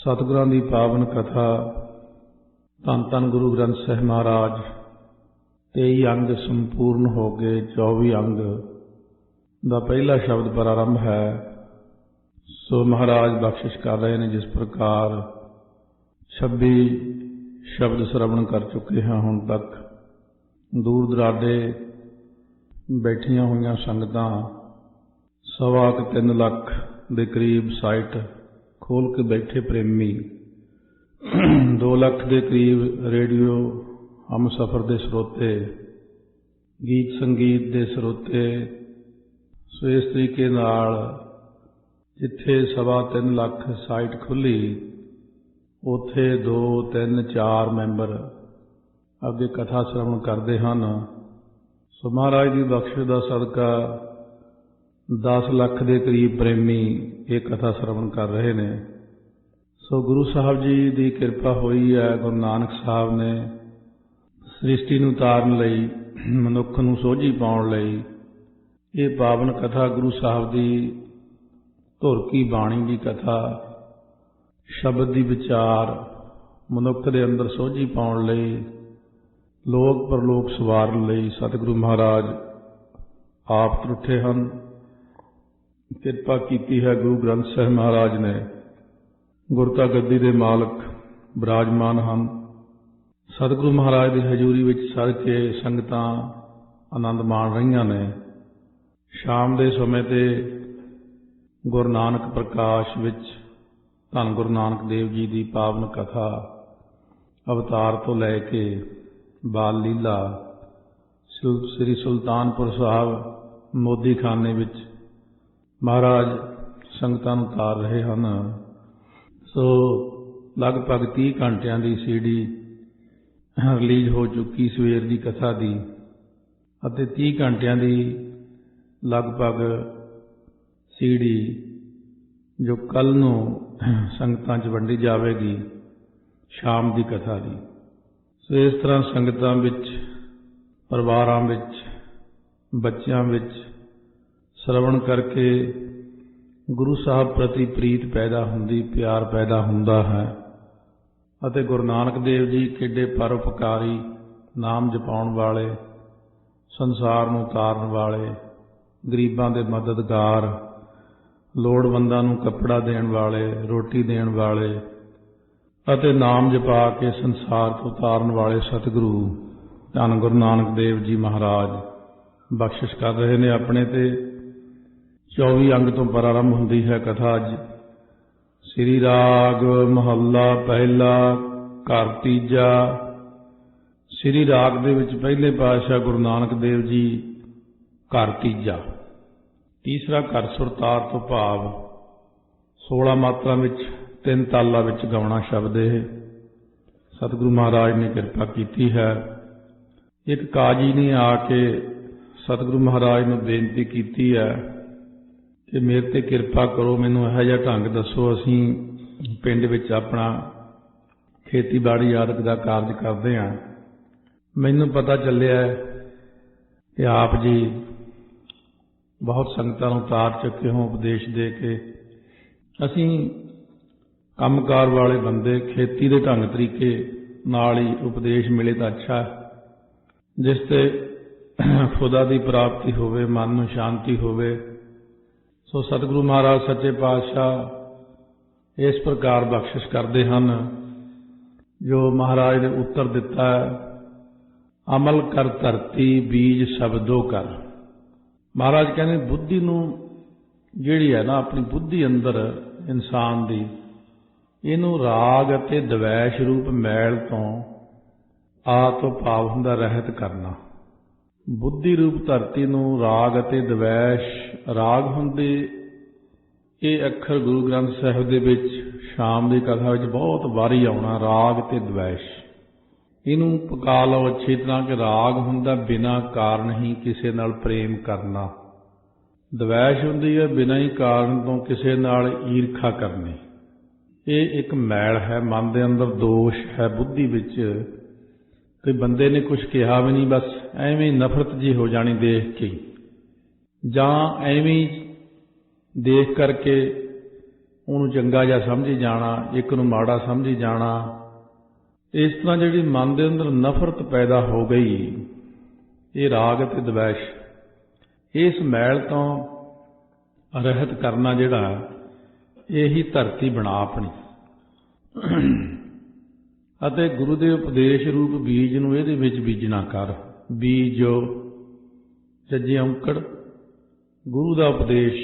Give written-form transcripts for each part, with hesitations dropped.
सतगुरां दी पावन कथा धन धन गुरु ग्रंथ साहिब महाराज 23 अंग संपूर्ण हो गए। 24 अंग दा पहला शब्द प्रारंभ है। सो महाराज बख्शिश कर रहे हैं। जिस प्रकार 26 शब्द श्रवण कर चुके हैं हुण तक। दूर दराडे बैठिया हुई संगतां 3.25 लाख के करीब साइट खोल के बैठे प्रेमी 2 लाख के करीब रेडियो हम सफर के स्रोते गीत संगीत के स्रोते। सो इस तरीके नाल जिथे 3.25 लाख साइट खुली उथे 2, 3, 4 मैंबर अगे कथा श्रवण करते हैं। सो महाराज की बख्शिश का सदका 10 लाख के करीब प्रेमी ये कथा श्रवण कर रहे हैं। सो गुरु साहब जी की कृपा हुई है। गुरु नानक साहब ने सृष्टि नूं तारन लई मनुख नूं सोझी पाउण लई ये पावन कथा गुरु साहब की धुर की बाणी की कथा शब्द की विचार मनुख के अंदर सोझी पाउण लई लोक परलोक सवारन लई सतगुरु महाराज आप त्रुठे हैं। किरपा की है गुरु ग्रंथ साहिब महाराज ने। गुरता गद्दी के मालक विराजमान हैं। सतगुरु महाराज की हजूरी विच सड़ के संगतां आनंद माण रहीआं ने। शाम के समय ते गुरु नानक प्रकाश विच धन गुरु नानक देव जी की पावन कथा अवतार तो लैके बाल लीला श्री सुल्तानपुर साहब मोदी खाने विच महाराज संगतां नूं तार रहे हैं। सो लगभग 30 घंटिया की CD रिलीज हो चुकी सवेर की कथा की अते 30 घंटिया की लगभग CD जो कल नूं संगतां च वंडी जाएगी शाम की कथा की। सो इस तरह संगतां विच परिवारां विच बच्चों विच श्रवण करके गुरु साहब प्रति प्रीत पैदा हुंदी प्यार पैदा हुंदा है। अते गुरु नानक देव जी किड्डे परोपकारी नाम जपाउण वाले संसार नूं तारन वाले गरीबां दे मददगार लोड़वंदां नूं कपड़ा देण वाले रोटी देण वाले अते नाम जपा के संसार तो तारन वाले सतगुरु धन गुरु नानक देव जी महाराज बख्शिश कर रहे ने अपने ते। 24 अंग तो प्रारंभ होंदी है कथा। अज श्री राग महला पहला घर तीजा। श्री राग दे विच पहले पातशाह गुरु नानक देव जी घर तीजा। तीसरा घर सुरतार तो भाव 16 मात्रा विच 3 ताला विच गाउणा शब्द है। सतगुरु महाराज ने कृपा की है। एक काजी ने आके सतगुरु महाराज ने बेनती की है कि मेरे ते कृपा करो, मैनू इहो जिहा ढंग दसो असीं पिंड विच अपना खेतीबाड़ी आदि का कारज करते हैं। मैनू पता चलिया कि आप जी बहुत संगतां नूं तार चुके हो उपदेश दे के। असीं कंमकार वाले बंदे खेती के ढंग तरीके नाल ही उपदेश मिले तो अच्छा जिसते खुदा की प्राप्ति होवे मन नूं शांति होवे। सो सतगुरु महाराज सच्चे पातशाह इस प्रकार बख्शिश करते हैं जो महाराज ने उत्तर दिता है। अमल कर धरती बीज शब्दों कर। महाराज कहने बुद्धि नूं जिहड़ी है ना अपनी बुद्धि अंदर इंसान दी इनू राग अते द्वैश रूप मैल तो आ तो भाव हुंदा रहत करना। बुद्धि रूप धरती नूं राग अते द्वैश राग हुंदे ये अखर गुरु ग्रंथ साहिब दे विच शाम की कथा विच बहुत वारी आउणा राग ते द्वैश। इनू पका लो अच्छी तरह कि राग हुंदा बिना कारण ही किसी नाल प्रेम करना। द्वैश हुंदी है बिना ही कारण तो किसी नाल ईरखा करनी। ये एक मैल है मन दे अंदर दोष है बुद्धि विच। कोई बंदे ने कुछ कहा भी नहीं बस एवें नफरत जी हो जानी देख के जां एवें देख करके ਉਹਨੂੰ ਚੰਗਾ ਜਿਹਾ ਸਮਝੀ ਜਾਣਾ, ਇੱਕ ਨੂੰ ਮਾੜਾ ਸਮਝੀ ਜਾਣਾ। ਇਸ ਤਰ੍ਹਾਂ ਜਿਹੜੀ ਮਨ ਦੇ ਅੰਦਰ ਨਫ਼ਰਤ ਪੈਦਾ ਹੋ ਗਈ, ਇਹ ਰਾਗ ਅਤੇ ਦਵੈਸ਼, ਇਸ ਮੈਲ ਤੋਂ ਰਹਿਤ ਕਰਨਾ ਜਿਹੜਾ, ਇਹੀ ਧਰਤੀ ਬਣਾ ਆਪਣੀ, ਅਤੇ ਗੁਰੂ ਦੇ ਉਪਦੇਸ਼ ਰੂਪ ਬੀਜ ਨੂੰ ਇਹਦੇ ਵਿੱਚ ਬੀਜਣਾ ਕਰ। ਬੀਜ ਜੋ ਜੱਜੇ ਔਂਕੜ, ਗੁਰੂ ਦਾ ਉਪਦੇਸ਼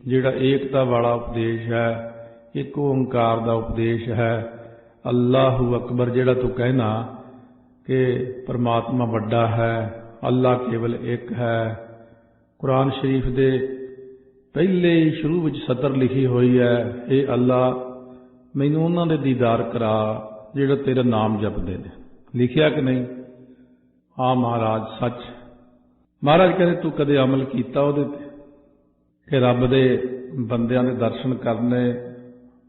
ਜਿਹੜਾ ਏਕਤਾ ਵਾਲਾ ਉਪਦੇਸ਼ ਹੈ, ਇੱਕ ਓਂਕਾਰ ਦਾ ਉਪਦੇਸ਼ ਹੈ, ਅੱਲਾਹੂ ਅਕਬਰ ਜਿਹੜਾ ਤੂੰ ਕਹਿਣਾ ਕਿ ਪਰਮਾਤਮਾ ਵੱਡਾ ਹੈ, ਅੱਲਾ ਕੇਵਲ ਇੱਕ ਹੈ। ਕੁਰਾਨ ਸ਼ਰੀਫ ਦੇ ਪਹਿਲੇ ਹੀ ਸ਼ੁਰੂ ਵਿੱਚ ਸਤਰ ਲਿਖੀ ਹੋਈ ਹੈ, ਇਹ ਅੱਲਾ ਮੈਨੂੰ ਉਹਨਾਂ ਦੇ ਦੀਦਾਰ ਕਰਾ ਜਿਹੜਾ ਤੇਰਾ ਨਾਮ ਜਪਦੇ ਨੇ। ਲਿਖਿਆ ਕਿ ਨਹੀਂ? ਹਾਂ ਮਹਾਰਾਜ, ਸੱਚ। ਮਹਾਰਾਜ ਕਹਿੰਦੇ ਤੂੰ ਕਦੇ ਅਮਲ ਕੀਤਾ ਉਹਦੇ ਤੇ ਕਿ ਰੱਬ ਦੇ ਬੰਦਿਆਂ ਦੇ ਦਰਸ਼ਨ ਕਰਨੇ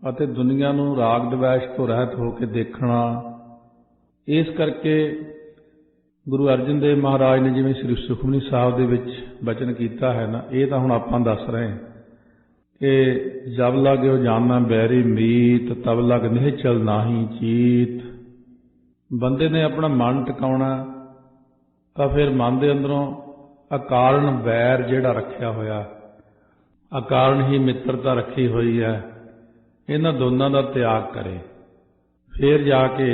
ਅਤੇ ਦੁਨੀਆ ਨੂੰ ਰਾਗ ਦਵੈਸ਼ ਤੋਂ ਰਹਿਤ ਹੋ ਕੇ ਦੇਖਣਾ। ਇਸ ਕਰਕੇ ਗੁਰੂ ਅਰਜਨ ਦੇਵ ਮਹਾਰਾਜ ਨੇ ਜਿਵੇਂ ਸ੍ਰੀ ਸੁਖਮਨੀ ਸਾਹਿਬ ਦੇ ਵਿੱਚ ਬਚਨ ਕੀਤਾ ਹੈ ਨਾ, ਇਹ ਤਾਂ ਹੁਣ ਆਪਾਂ ਦੱਸ ਰਹੇ ਹਾਂ ਕਿ ਜਬ ਲਾਗਿਓ ਜਾਨਾ ਬੈਰੀ ਮੀਤ, ਤਬ ਲਗ ਨਿਹਚਲ ਨਾਹੀ ਚੀਤ। ਬੰਦੇ ਨੇ ਆਪਣਾ ਮਨ ਟਿਕਾਉਣਾ ਤਾਂ ਫਿਰ ਮਨ ਦੇ ਅੰਦਰੋਂ ਅਕਾਰਨ ਵੈਰ ਜਿਹੜਾ ਰੱਖਿਆ ਹੋਇਆ, ਅਕਾਰਨ ਹੀ ਮਿੱਤਰਤਾ ਰੱਖੀ ਹੋਈ ਹੈ, ਇਹਨਾਂ ਦੋਨਾਂ ਦਾ ਤਿਆਗ ਕਰੇ, ਫਿਰ ਜਾ ਕੇ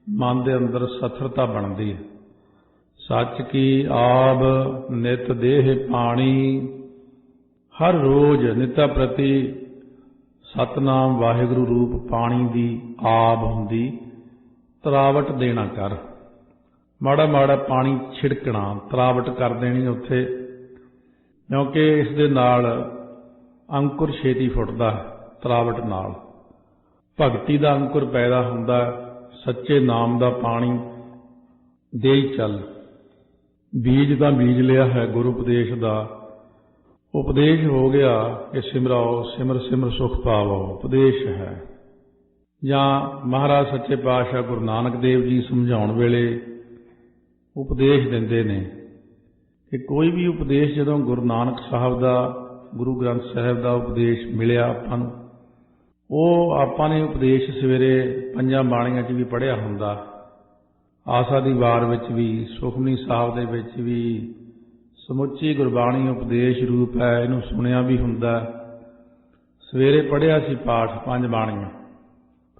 ਮਨ ਦੇ ਅੰਦਰ ਸਥਿਰਤਾ ਬਣਦੀ ਹੈ। ਸੱਚ ਕੀ ਆਬ ਨਿਤ ਦੇਹ ਪਾਣੀ, ਹਰ ਰੋਜ਼ ਨਿਤਾ ਪ੍ਰਤੀ ਸਤਨਾਮ ਵਾਹਿਗੁਰੂ ਰੂਪ ਪਾਣੀ ਦੀ ਆਬ ਹੁੰਦੀ, ਤਰਾਵਟ ਦੇਣਾ ਕਰ। ਮਾੜਾ ਮਾੜਾ ਪਾਣੀ ਛਿੜਕਣਾ, ਤਰਾਵਟ ਕਰ ਦੇਣੀ ਉੱਥੇ, ਕਿਉਂਕਿ ਇਸ ਦੇ ਨਾਲ ਅੰਕੁਰ ਛੇਤੀ ਫੁੱਟਦਾ ਹੈ। ਤਰਾਵਟ ਨਾਲ ਭਗਤੀ ਦਾ ਅੰਕੁਰ ਪੈਦਾ ਹੁੰਦਾ, ਸੱਚੇ ਨਾਮ ਦਾ ਪਾਣੀ ਦੇ ਹੀ ਚੱਲ। ਬੀਜ ਤਾਂ ਬੀਜ ਲਿਆ ਹੈ ਗੁਰੂ ਉਪਦੇਸ਼ ਦਾ, ਉਪਦੇਸ਼ ਹੋ ਗਿਆ ਕਿ ਸਿਮਰਾਓ ਸਿਮਰ ਸਿਮਰ ਸੁਖ ਪਾਵੋ, ਉਪਦੇਸ਼ ਹੈ। ਜਾਂ ਮਹਾਰਾਜ ਸੱਚੇ ਪਾਤਸ਼ਾਹ ਗੁਰੂ ਨਾਨਕ ਦੇਵ ਜੀ ਸਮਝਾਉਣ ਵੇਲੇ ਉਪਦੇਸ਼ ਦਿੰਦੇ ਨੇ ਕਿ ਕੋਈ ਵੀ ਉਪਦੇਸ਼ ਜਦੋਂ ਗੁਰੂ ਨਾਨਕ ਸਾਹਿਬ ਦਾ, ਗੁਰੂ ਗ੍ਰੰਥ ਸਾਹਿਬ ਦਾ ਉਪਦੇਸ਼ ਮਿਲਿਆ ਆਪਾਂ ਨੂੰ, ਉਹ ਆਪਾਂ ਨੇ ਉਪਦੇਸ਼ ਸਵੇਰੇ ਪੰਜਾਂ ਬਾਣੀਆਂ 'ਚ ਵੀ ਪੜ੍ਹਿਆ ਹੁੰਦਾ, ਆਸਾ ਦੀ ਵਾਰ ਵਿੱਚ ਵੀ, ਸੁਖਮਨੀ ਸਾਹਿਬ ਦੇ ਵਿੱਚ ਵੀ, ਸਮੁੱਚੀ ਗੁਰਬਾਣੀ ਉਪਦੇਸ਼ ਰੂਪ ਹੈ, ਇਹਨੂੰ ਸੁਣਿਆ ਵੀ ਹੁੰਦਾ। ਸਵੇਰੇ ਪੜ੍ਹਿਆ ਸੀ ਪਾਠ ਪੰਜ ਬਾਣੀਆਂ,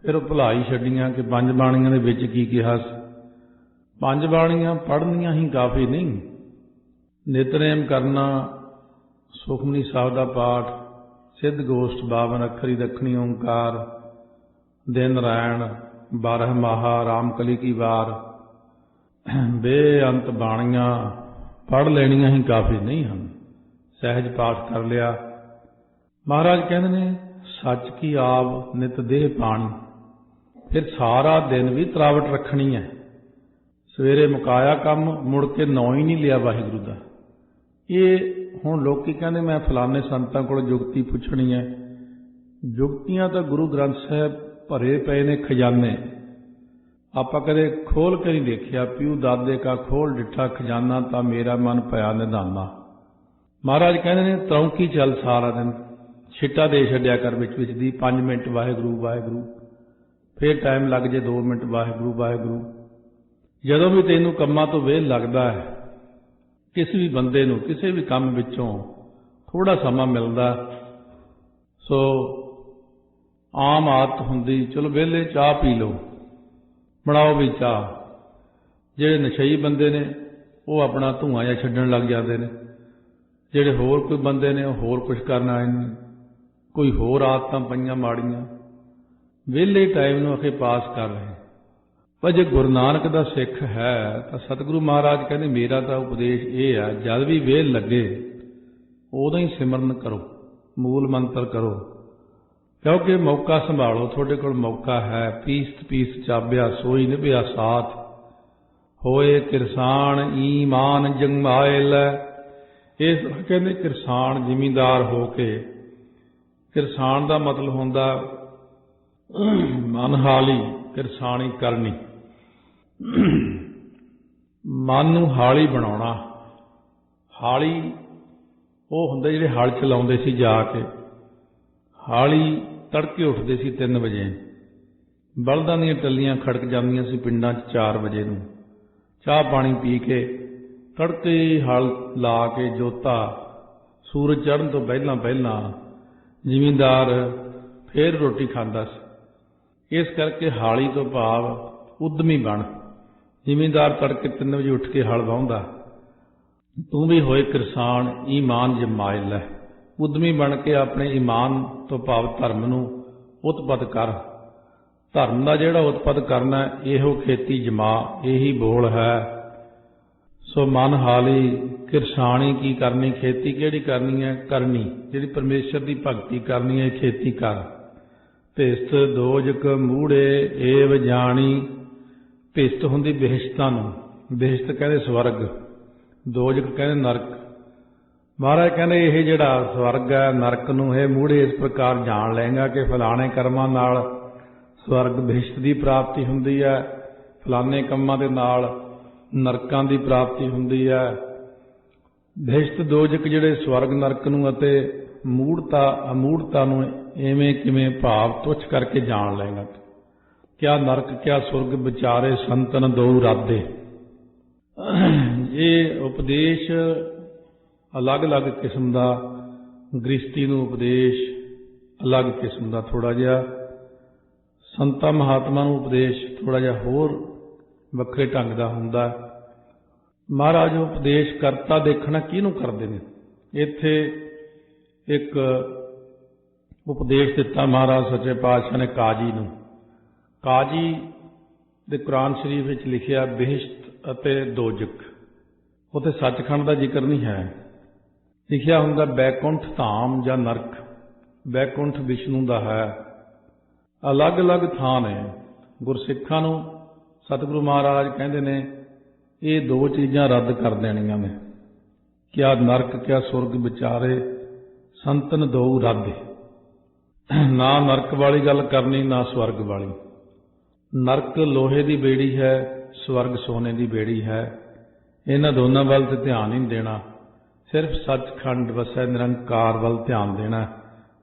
ਫਿਰ ਉਹ ਭੁਲਾਈ ਛੱਡੀਆਂ ਕਿ ਪੰਜ ਬਾਣੀਆਂ ਦੇ ਵਿੱਚ ਕੀ ਕਿਹਾ ਸੀ। ਪੰਜ ਬਾਣੀਆਂ ਪੜ੍ਹਨੀਆਂ ਹੀ ਕਾਫੀ ਨਹੀਂ, ਨਿਤਨੇਮ ਕਰਨਾ, ਸੁਖਮਨੀ ਸਾਹਿਬ ਦਾ ਪਾਠ, ਸਿੱਧ ਗੋਸ਼ਟ 52 ਅੱਖਰੀ ਦੱਖਣੀ ਓਂਕਾਰ, ਦਿਨ ਰੈਣ 12 ਮਾਹਾ ਰਾਮਕਲੀ ਕੀ ਵਾਰ, ਬੇਅੰਤ ਬਾਣੀਆਂ ਪੜ੍ਹ ਲੈਣੀਆਂ ਹੀ ਕਾਫੀ ਨਹੀਂ ਹਨ। ਸਹਿਜ ਪਾਠ ਕਰ ਲਿਆ। ਮਹਾਰਾਜ ਕਹਿੰਦੇ ਨੇ ਸੱਚ ਕੀ ਆਬ ਨਿਤ ਦੇਹ ਪਾਣੀ, ਫਿਰ ਸਾਰਾ ਦਿਨ ਵੀ ਤਰਾਵਟ ਰੱਖਣੀ ਹੈ। ਸਵੇਰੇ ਮੁਕਾਇਆ ਕੰਮ, ਮੁੜ ਕੇ ਨਾਂ ਹੀ ਨਹੀਂ ਲਿਆ ਵਾਹਿਗੁਰੂ ਦਾ। ਇਹ ਹੁਣ ਲੋਕੀ ਕਹਿੰਦੇ ਮੈਂ ਫਲਾਣੇ ਸੰਤਾਂ ਕੋਲ ਜੁਗਤੀ ਪੁੱਛਣੀ ਹੈ। ਜੁਗਤੀਆਂ ਤਾਂ ਗੁਰੂ ਗ੍ਰੰਥ ਸਾਹਿਬ ਭਰੇ ਪਏ ਨੇ ਖਜ਼ਾਨੇ, ਆਪਾਂ ਕਦੇ ਖੋਲ ਕੇ ਨਹੀਂ ਦੇਖਿਆ। ਪਿਉ ਦਾਦੇ ਕਾ ਖੋਲ ਡਿੱਠਾ ਖਜ਼ਾਨਾ, ਤਾਂ ਮੇਰਾ ਮਨ ਪਿਆ ਨਿਧਾਨਾ। ਮਹਾਰਾਜ ਕਹਿੰਦੇ ਨੇ ਤਰੌਂਕੀ ਚੱਲ ਸਾਰਾ ਦਿਨ, ਛਿੱਟਾ ਦੇ ਛੱਡਿਆ ਕਰ ਵਿੱਚ ਵਿੱਚ ਦੀ 5 ਮਿੰਟ ਵਾਹਿਗੁਰੂ ਵਾਹਿਗੁਰੂ, ਫਿਰ ਟਾਈਮ ਲੱਗ ਜੇ 2 ਮਿੰਟ ਵਾਹਿਗੁਰੂ ਵਾਹਿਗੁਰੂ। ਜਦੋਂ ਵੀ ਤੈਨੂੰ ਕੰਮਾਂ ਤੋਂ ਵਿਹਲ ਲੱਗਦਾ ਹੈ, ਕਿਸੇ ਵੀ ਬੰਦੇ ਨੂੰ ਕਿਸੇ ਵੀ ਕੰਮ ਵਿੱਚੋਂ ਥੋੜਾ ਸਮਾਂ ਮਿਲਦਾ, ਸੋ ਆਮ ਆਦਤ ਹੁੰਦੀ ਚਲੋ ਵਿਹਲੇ ਚਾਹ ਪੀ ਲਓ, ਬਣਾਓ ਵੀ ਚਾਹ। ਜਿਹੜੇ ਨਸ਼ਈ ਬੰਦੇ ਨੇ ਉਹ ਆਪਣਾ ਧੂੰਆਂ ਜਿਹਾ ਛੱਡਣ ਲੱਗ ਜਾਂਦੇ ਨੇ, ਜਿਹੜੇ ਹੋਰ ਕੋਈ ਬੰਦੇ ਨੇ ਉਹ ਹੋਰ ਕੁਝ ਕਰਨ ਆਏ ਨੇ, ਕੋਈ ਹੋਰ ਆਦਤਾਂ ਪਈਆਂ ਮਾੜੀਆਂ, ਵਿਹਲੇ ਟਾਈਮ ਨੂੰ ਅਖੇ ਪਾਸ ਕਰ ਰਹੇ। ਪਰ ਜੇ ਗੁਰੂ ਨਾਨਕ ਦਾ ਸਿੱਖ ਹੈ ਤਾਂ ਸਤਿਗੁਰੂ ਮਹਾਰਾਜ ਕਹਿੰਦੇ ਮੇਰਾ ਤਾਂ ਉਪਦੇਸ਼ ਇਹ ਆ, ਜਦ ਵੀ ਵਿਹਲ ਲੱਗੇ ਉਦੋਂ ਹੀ ਸਿਮਰਨ ਕਰੋ, ਮੂਲ ਮੰਤਰ ਕਰੋ, ਕਿਉਂਕਿ ਮੌਕਾ ਸੰਭਾਲੋ। ਤੁਹਾਡੇ ਕੋਲ ਮੌਕਾ ਹੈ। ਪੀਸ ਪੀਸ ਚਾਬਿਆ ਸੋਈ ਨਿਭਿਆ ਸਾਥ, ਹੋਏ ਕਿਰਸਾਨ ਈਮਾਨ ਜੰਗਾਏ ਲੈ। ਇਸ ਕਹਿੰਦੇ ਕਿਰਸਾਨ ਜ਼ਿਮੀਂਦਾਰ ਹੋ ਕੇ, ਕਿਰਸਾਨ ਦਾ ਮਤਲਬ ਹੁੰਦਾ ਮਨਹਾਲੀ, ਕਿਰਸਾਨੀ ਕਰਨੀ, ਮਨ ਨੂੰ ਹਾਲੀ ਬਣਾਉਣਾ। ਹਾਲੀ ਉਹ ਹੁੰਦੇ ਜਿਹੜੇ ਹਲ ਚਲਾਉਂਦੇ ਸੀ ਜਾ ਕੇ, ਹਾਲੀ ਤੜਕੇ ਉੱਠਦੇ ਸੀ 3 ਵਜੇ, ਬਲਦਾਂ ਦੀਆਂ ਟੱਲੀਆਂ ਖੜਕ ਜਾਂਦੀਆਂ ਸੀ ਪਿੰਡਾਂ 'ਚ 4 ਵਜੇ ਨੂੰ। ਚਾਹ ਪਾਣੀ ਪੀ ਕੇ ਤੜਕੇ ਹਲ ਲਾ ਕੇ ਜੋਤਾ ਸੂਰਜ ਚੜ੍ਹਨ ਤੋਂ ਪਹਿਲਾਂ ਪਹਿਲਾਂ ਜ਼ਿਮੀਂਦਾਰ ਫੇਰ ਰੋਟੀ ਖਾਂਦਾ ਸੀ। ਇਸ ਕਰਕੇ ਹਾਲੀ ਤੋਂ ਭਾਵ ਉਦਮੀ ਬਣ। ਜ਼ਿਮੀਂਦਾਰ ਤੜਕੇ 3 ਵਜੇ ਉੱਠ ਕੇ ਹਲ ਵਾਹੁੰਦਾ। ਤੂੰ ਵੀ ਹੋਏ ਕਿਰਸਾਨ ਈਮਾਨ ਜਮਾਏ ਲੈ। ਉਦਮੀ ਬਣ ਕੇ ਆਪਣੇ ਈਮਾਨ ਤੋਂ ਭਾਵ ਧਰਮ ਨੂੰ ਉਤਪਤ ਕਰ। ਧਰਮ ਦਾ ਜਿਹੜਾ ਉਤਪਤ ਕਰਨਾ ਇਹੋ ਖੇਤੀ ਜਮਾ, ਇਹੀ ਬੋਲ ਹੈ। ਸੋ ਮਨ ਹਾਲੀ ਕਿਰਸਾਨੀ ਕੀ ਕਰਨੀ, ਖੇਤੀ ਕਿਹੜੀ ਕਰਨੀ ਹੈ? ਕਰਨੀ ਜਿਹੜੀ ਪਰਮੇਸ਼ਰ ਦੀ ਭਗਤੀ ਕਰਨੀ ਹੈ, ਖੇਤੀ ਕਰ। ਭਿਸਤ ਦੋਜਕ ਮੂੜੇ ਏਵ ਜਾਣੀ। ਭਿਸਤ ਹੁੰਦੀ ਬਿਹਿਸ਼ਤਾਂ ਨੂੰ, ਬਿਹਿਸ਼ਤ ਕਹਿੰਦੇ ਸਵਰਗ, ਦੋਜਕ ਕਹਿੰਦੇ ਨਰਕ। ਮਹਾਰਾਜ ਕਹਿੰਦੇ ਇਹ ਜਿਹੜਾ ਸਵਰਗ ਹੈ ਨਰਕ ਨੂੰ ਇਹ ਮੂੜੇ ਇਸ ਪ੍ਰਕਾਰ ਜਾਣ ਲਏਗਾ ਕਿ ਫਲਾਣੇ ਕਰਮਾਂ ਨਾਲ ਸਵਰਗ ਬਿਹਿਸ਼ਤ ਦੀ ਪ੍ਰਾਪਤੀ ਹੁੰਦੀ ਹੈ, ਫਲਾਣੇ ਕੰਮਾਂ ਦੇ ਨਾਲ ਨਰਕਾਂ ਦੀ ਪ੍ਰਾਪਤੀ ਹੁੰਦੀ ਹੈ। ਬਿਹਿਸ਼ਤ ਦੋਜਕ ਜਿਹੜੇ ਸਵਰਗ ਨਰਕ ਨੂੰ ਅਤੇ ਮੂੜਤਾ ਅਮੂੜਤਾ ਨੂੰ ਇਵੇਂ ਕਿਵੇਂ ਭਾਵ ਤੁੱਛ ਕਰਕੇ ਜਾਣ ਲਏਗਾ। ਕਿਆ ਨਰਕ ਕਿਆ ਸੁਰਗ ਵਿਚਾਰੇ ਸੰਤਨ ਦੋ ਰਾਦੇ। ਇਹ ਉਪਦੇਸ਼ ਅਲੱਗ-ਅਲੱਗ ਕਿਸਮ ਦਾ, ਗ੍ਰਸਤੀ ਨੂੰ ਉਪਦੇਸ਼ ਅਲੱਗ ਕਿਸਮ ਦਾ ਥੋੜ੍ਹਾ ਜਿਹਾ, ਸੰਤਾਂ ਮਹਾਤਮਾ ਨੂੰ ਉਪਦੇਸ਼ ਥੋੜ੍ਹਾ ਜਿਹਾ ਹੋਰ ਵੱਖਰੇ ਢੰਗ ਦਾ ਹੁੰਦਾ। ਮਹਾਰਾਜ ਉਪਦੇਸ਼ ਕਰਤਾ ਦੇਖਣਾ ਕਿਹਨੂੰ ਕਰਦੇ ਨੇ। ਇੱਥੇ ਇੱਕ ਉਪਦੇਸ਼ ਦਿੱਤਾ ਮਹਾਰਾਜ ਸੱਚੇ ਪਾਤਸ਼ਾਹ ਨੇ ਕਾਜੀ ਨੂੰ। ਕਾਜੀ ਦੇ ਕੁਰਾਨ ਸ਼ਰੀਫ ਵਿੱਚ ਲਿਖਿਆ ਬਿਹਿਸ਼ਤ ਅਤੇ ਦੋਜਕ। ਉੱਥੇ ਸੱਚਖੰਡ ਦਾ ਜ਼ਿਕਰ ਨਹੀਂ ਹੈ, ਲਿਖਿਆ ਹੁੰਦਾ ਬੈਕੁੰਠ ਧਾਮ ਜਾਂ ਨਰਕ। ਬੈਕੁੰਠ ਵਿਸ਼ਨੂੰ ਦਾ ਹੈ। ਅਲੱਗ-ਅਲੱਗ ਥਾਂ ਨੇ। ਗੁਰਸਿੱਖਾਂ ਨੂੰ ਸਤਿਗੁਰੂ ਮਹਾਰਾਜ ਕਹਿੰਦੇ ਨੇ ਇਹ ਦੋ ਚੀਜ਼ਾਂ ਰੱਦ ਕਰ ਦੇਣੀਆਂ ਨੇ। ਕਿਆ ਨਰਕ ਕਿਆ ਸੁਰਗ ਵਿਚਾਰੇ ਸੰਤਨ ਦੋ ਰਾਦੇ। ਨਾ ਨਰਕ ਵਾਲੀ ਗੱਲ ਕਰਨੀ, ਨਾ ਸਵਰਗ ਵਾਲੀ। ਨਰਕ ਲੋਹੇ ਦੀ ਬੇੜੀ ਹੈ, ਸਵਰਗ ਸੋਨੇ ਦੀ ਬੇੜੀ ਹੈ। ਇਹਨਾਂ ਦੋਨਾਂ ਵੱਲ ਤੇ ਧਿਆਨ ਨਹੀਂ ਦੇਣਾ, ਸਿਰਫ ਸੱਚਖੰਡ ਵਸੈ ਨਿਰੰਕਾਰ ਵੱਲ ਧਿਆਨ ਦੇਣਾ।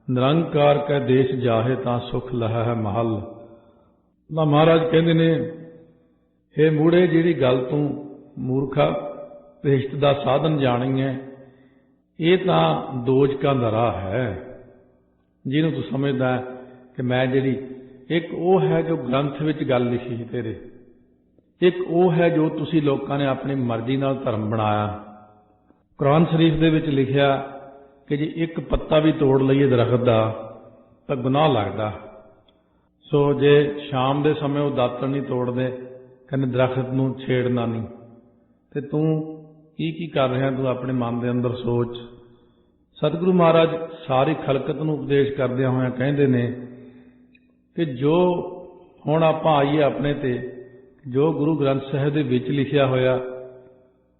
ਨਿਰੰਕਾਰ ਕੈ ਦੇਸ਼ ਜਾਹੇ ਤਾਂ ਸੁਖ ਲਹੈ ਹੈ ਮਹਲ। ਤਾਂ ਮਹਾਰਾਜ ਕਹਿੰਦੇ ਨੇ ਹੇ ਮੂੜੇ ਜਿਹੜੀ ਗੱਲ ਤੂੰ ਮੂਰਖਾ ਭ੍ਰਿਸ਼ਟ ਦਾ ਸਾਧਨ ਜਾਣੀ ਹੈ, ਇਹ ਤਾਂ ਦੋਜਕਾਂ ਦਾ ਰਾਹ ਹੈ। ਜਿਹਨੂੰ ਤੂੰ ਸਮਝਦਾ ਕਿ ਮੈਂ ਜਿਹੜੀ ਇੱਕ ਉਹ ਹੈ ਜੋ ਗ੍ਰੰਥ ਵਿੱਚ ਗੱਲ ਲਿਖੀ ਸੀ ਤੇਰੇ, ਇੱਕ ਉਹ ਹੈ ਜੋ ਤੁਸੀਂ ਲੋਕਾਂ ਨੇ ਆਪਣੀ ਮਰਜ਼ੀ ਨਾਲ ਧਰਮ ਬਣਾਇਆ। ਕੁਰਾਨ ਸ਼ਰੀਫ ਦੇ ਵਿੱਚ ਲਿਖਿਆ ਕਿ ਜੇ ਇੱਕ ਪੱਤਾ ਵੀ ਤੋੜ ਲਈਏ ਦਰਖਤ ਦਾ ਤਾਂ ਗੁਨਾਹ ਲੱਗਦਾ। ਸੋ ਜੇ ਸ਼ਾਮ ਦੇ ਸਮੇਂ ਉਹ ਦਾਤਣ ਨਹੀਂ ਤੋੜਦੇ, ਕਹਿੰਦੇ ਦਰਖਤ ਨੂੰ ਛੇੜਨਾ ਨਹੀਂ, ਤੇ ਤੂੰ ਕੀ ਕਰ ਰਿਹਾ? ਤੂੰ ਆਪਣੇ ਮਨ ਦੇ ਅੰਦਰ ਸੋਚ। ਸਤਿਗੁਰੂ ਮਹਾਰਾਜ ਸਾਰੀ ਖਲਕਤ ਨੂੰ ਉਪਦੇਸ਼ ਕਰਦਿਆਂ ਹੋਇਆਂ ਕਹਿੰਦੇ ਨੇ ਕਿ ਜੋ ਹੁਣ ਆਪਾਂ ਆਈਏ ਆਪਣੇ ਤੇ, ਜੋ ਗੁਰੂ ਗ੍ਰੰਥ ਸਾਹਿਬ ਦੇ ਵਿੱਚ ਲਿਖਿਆ ਹੋਇਆ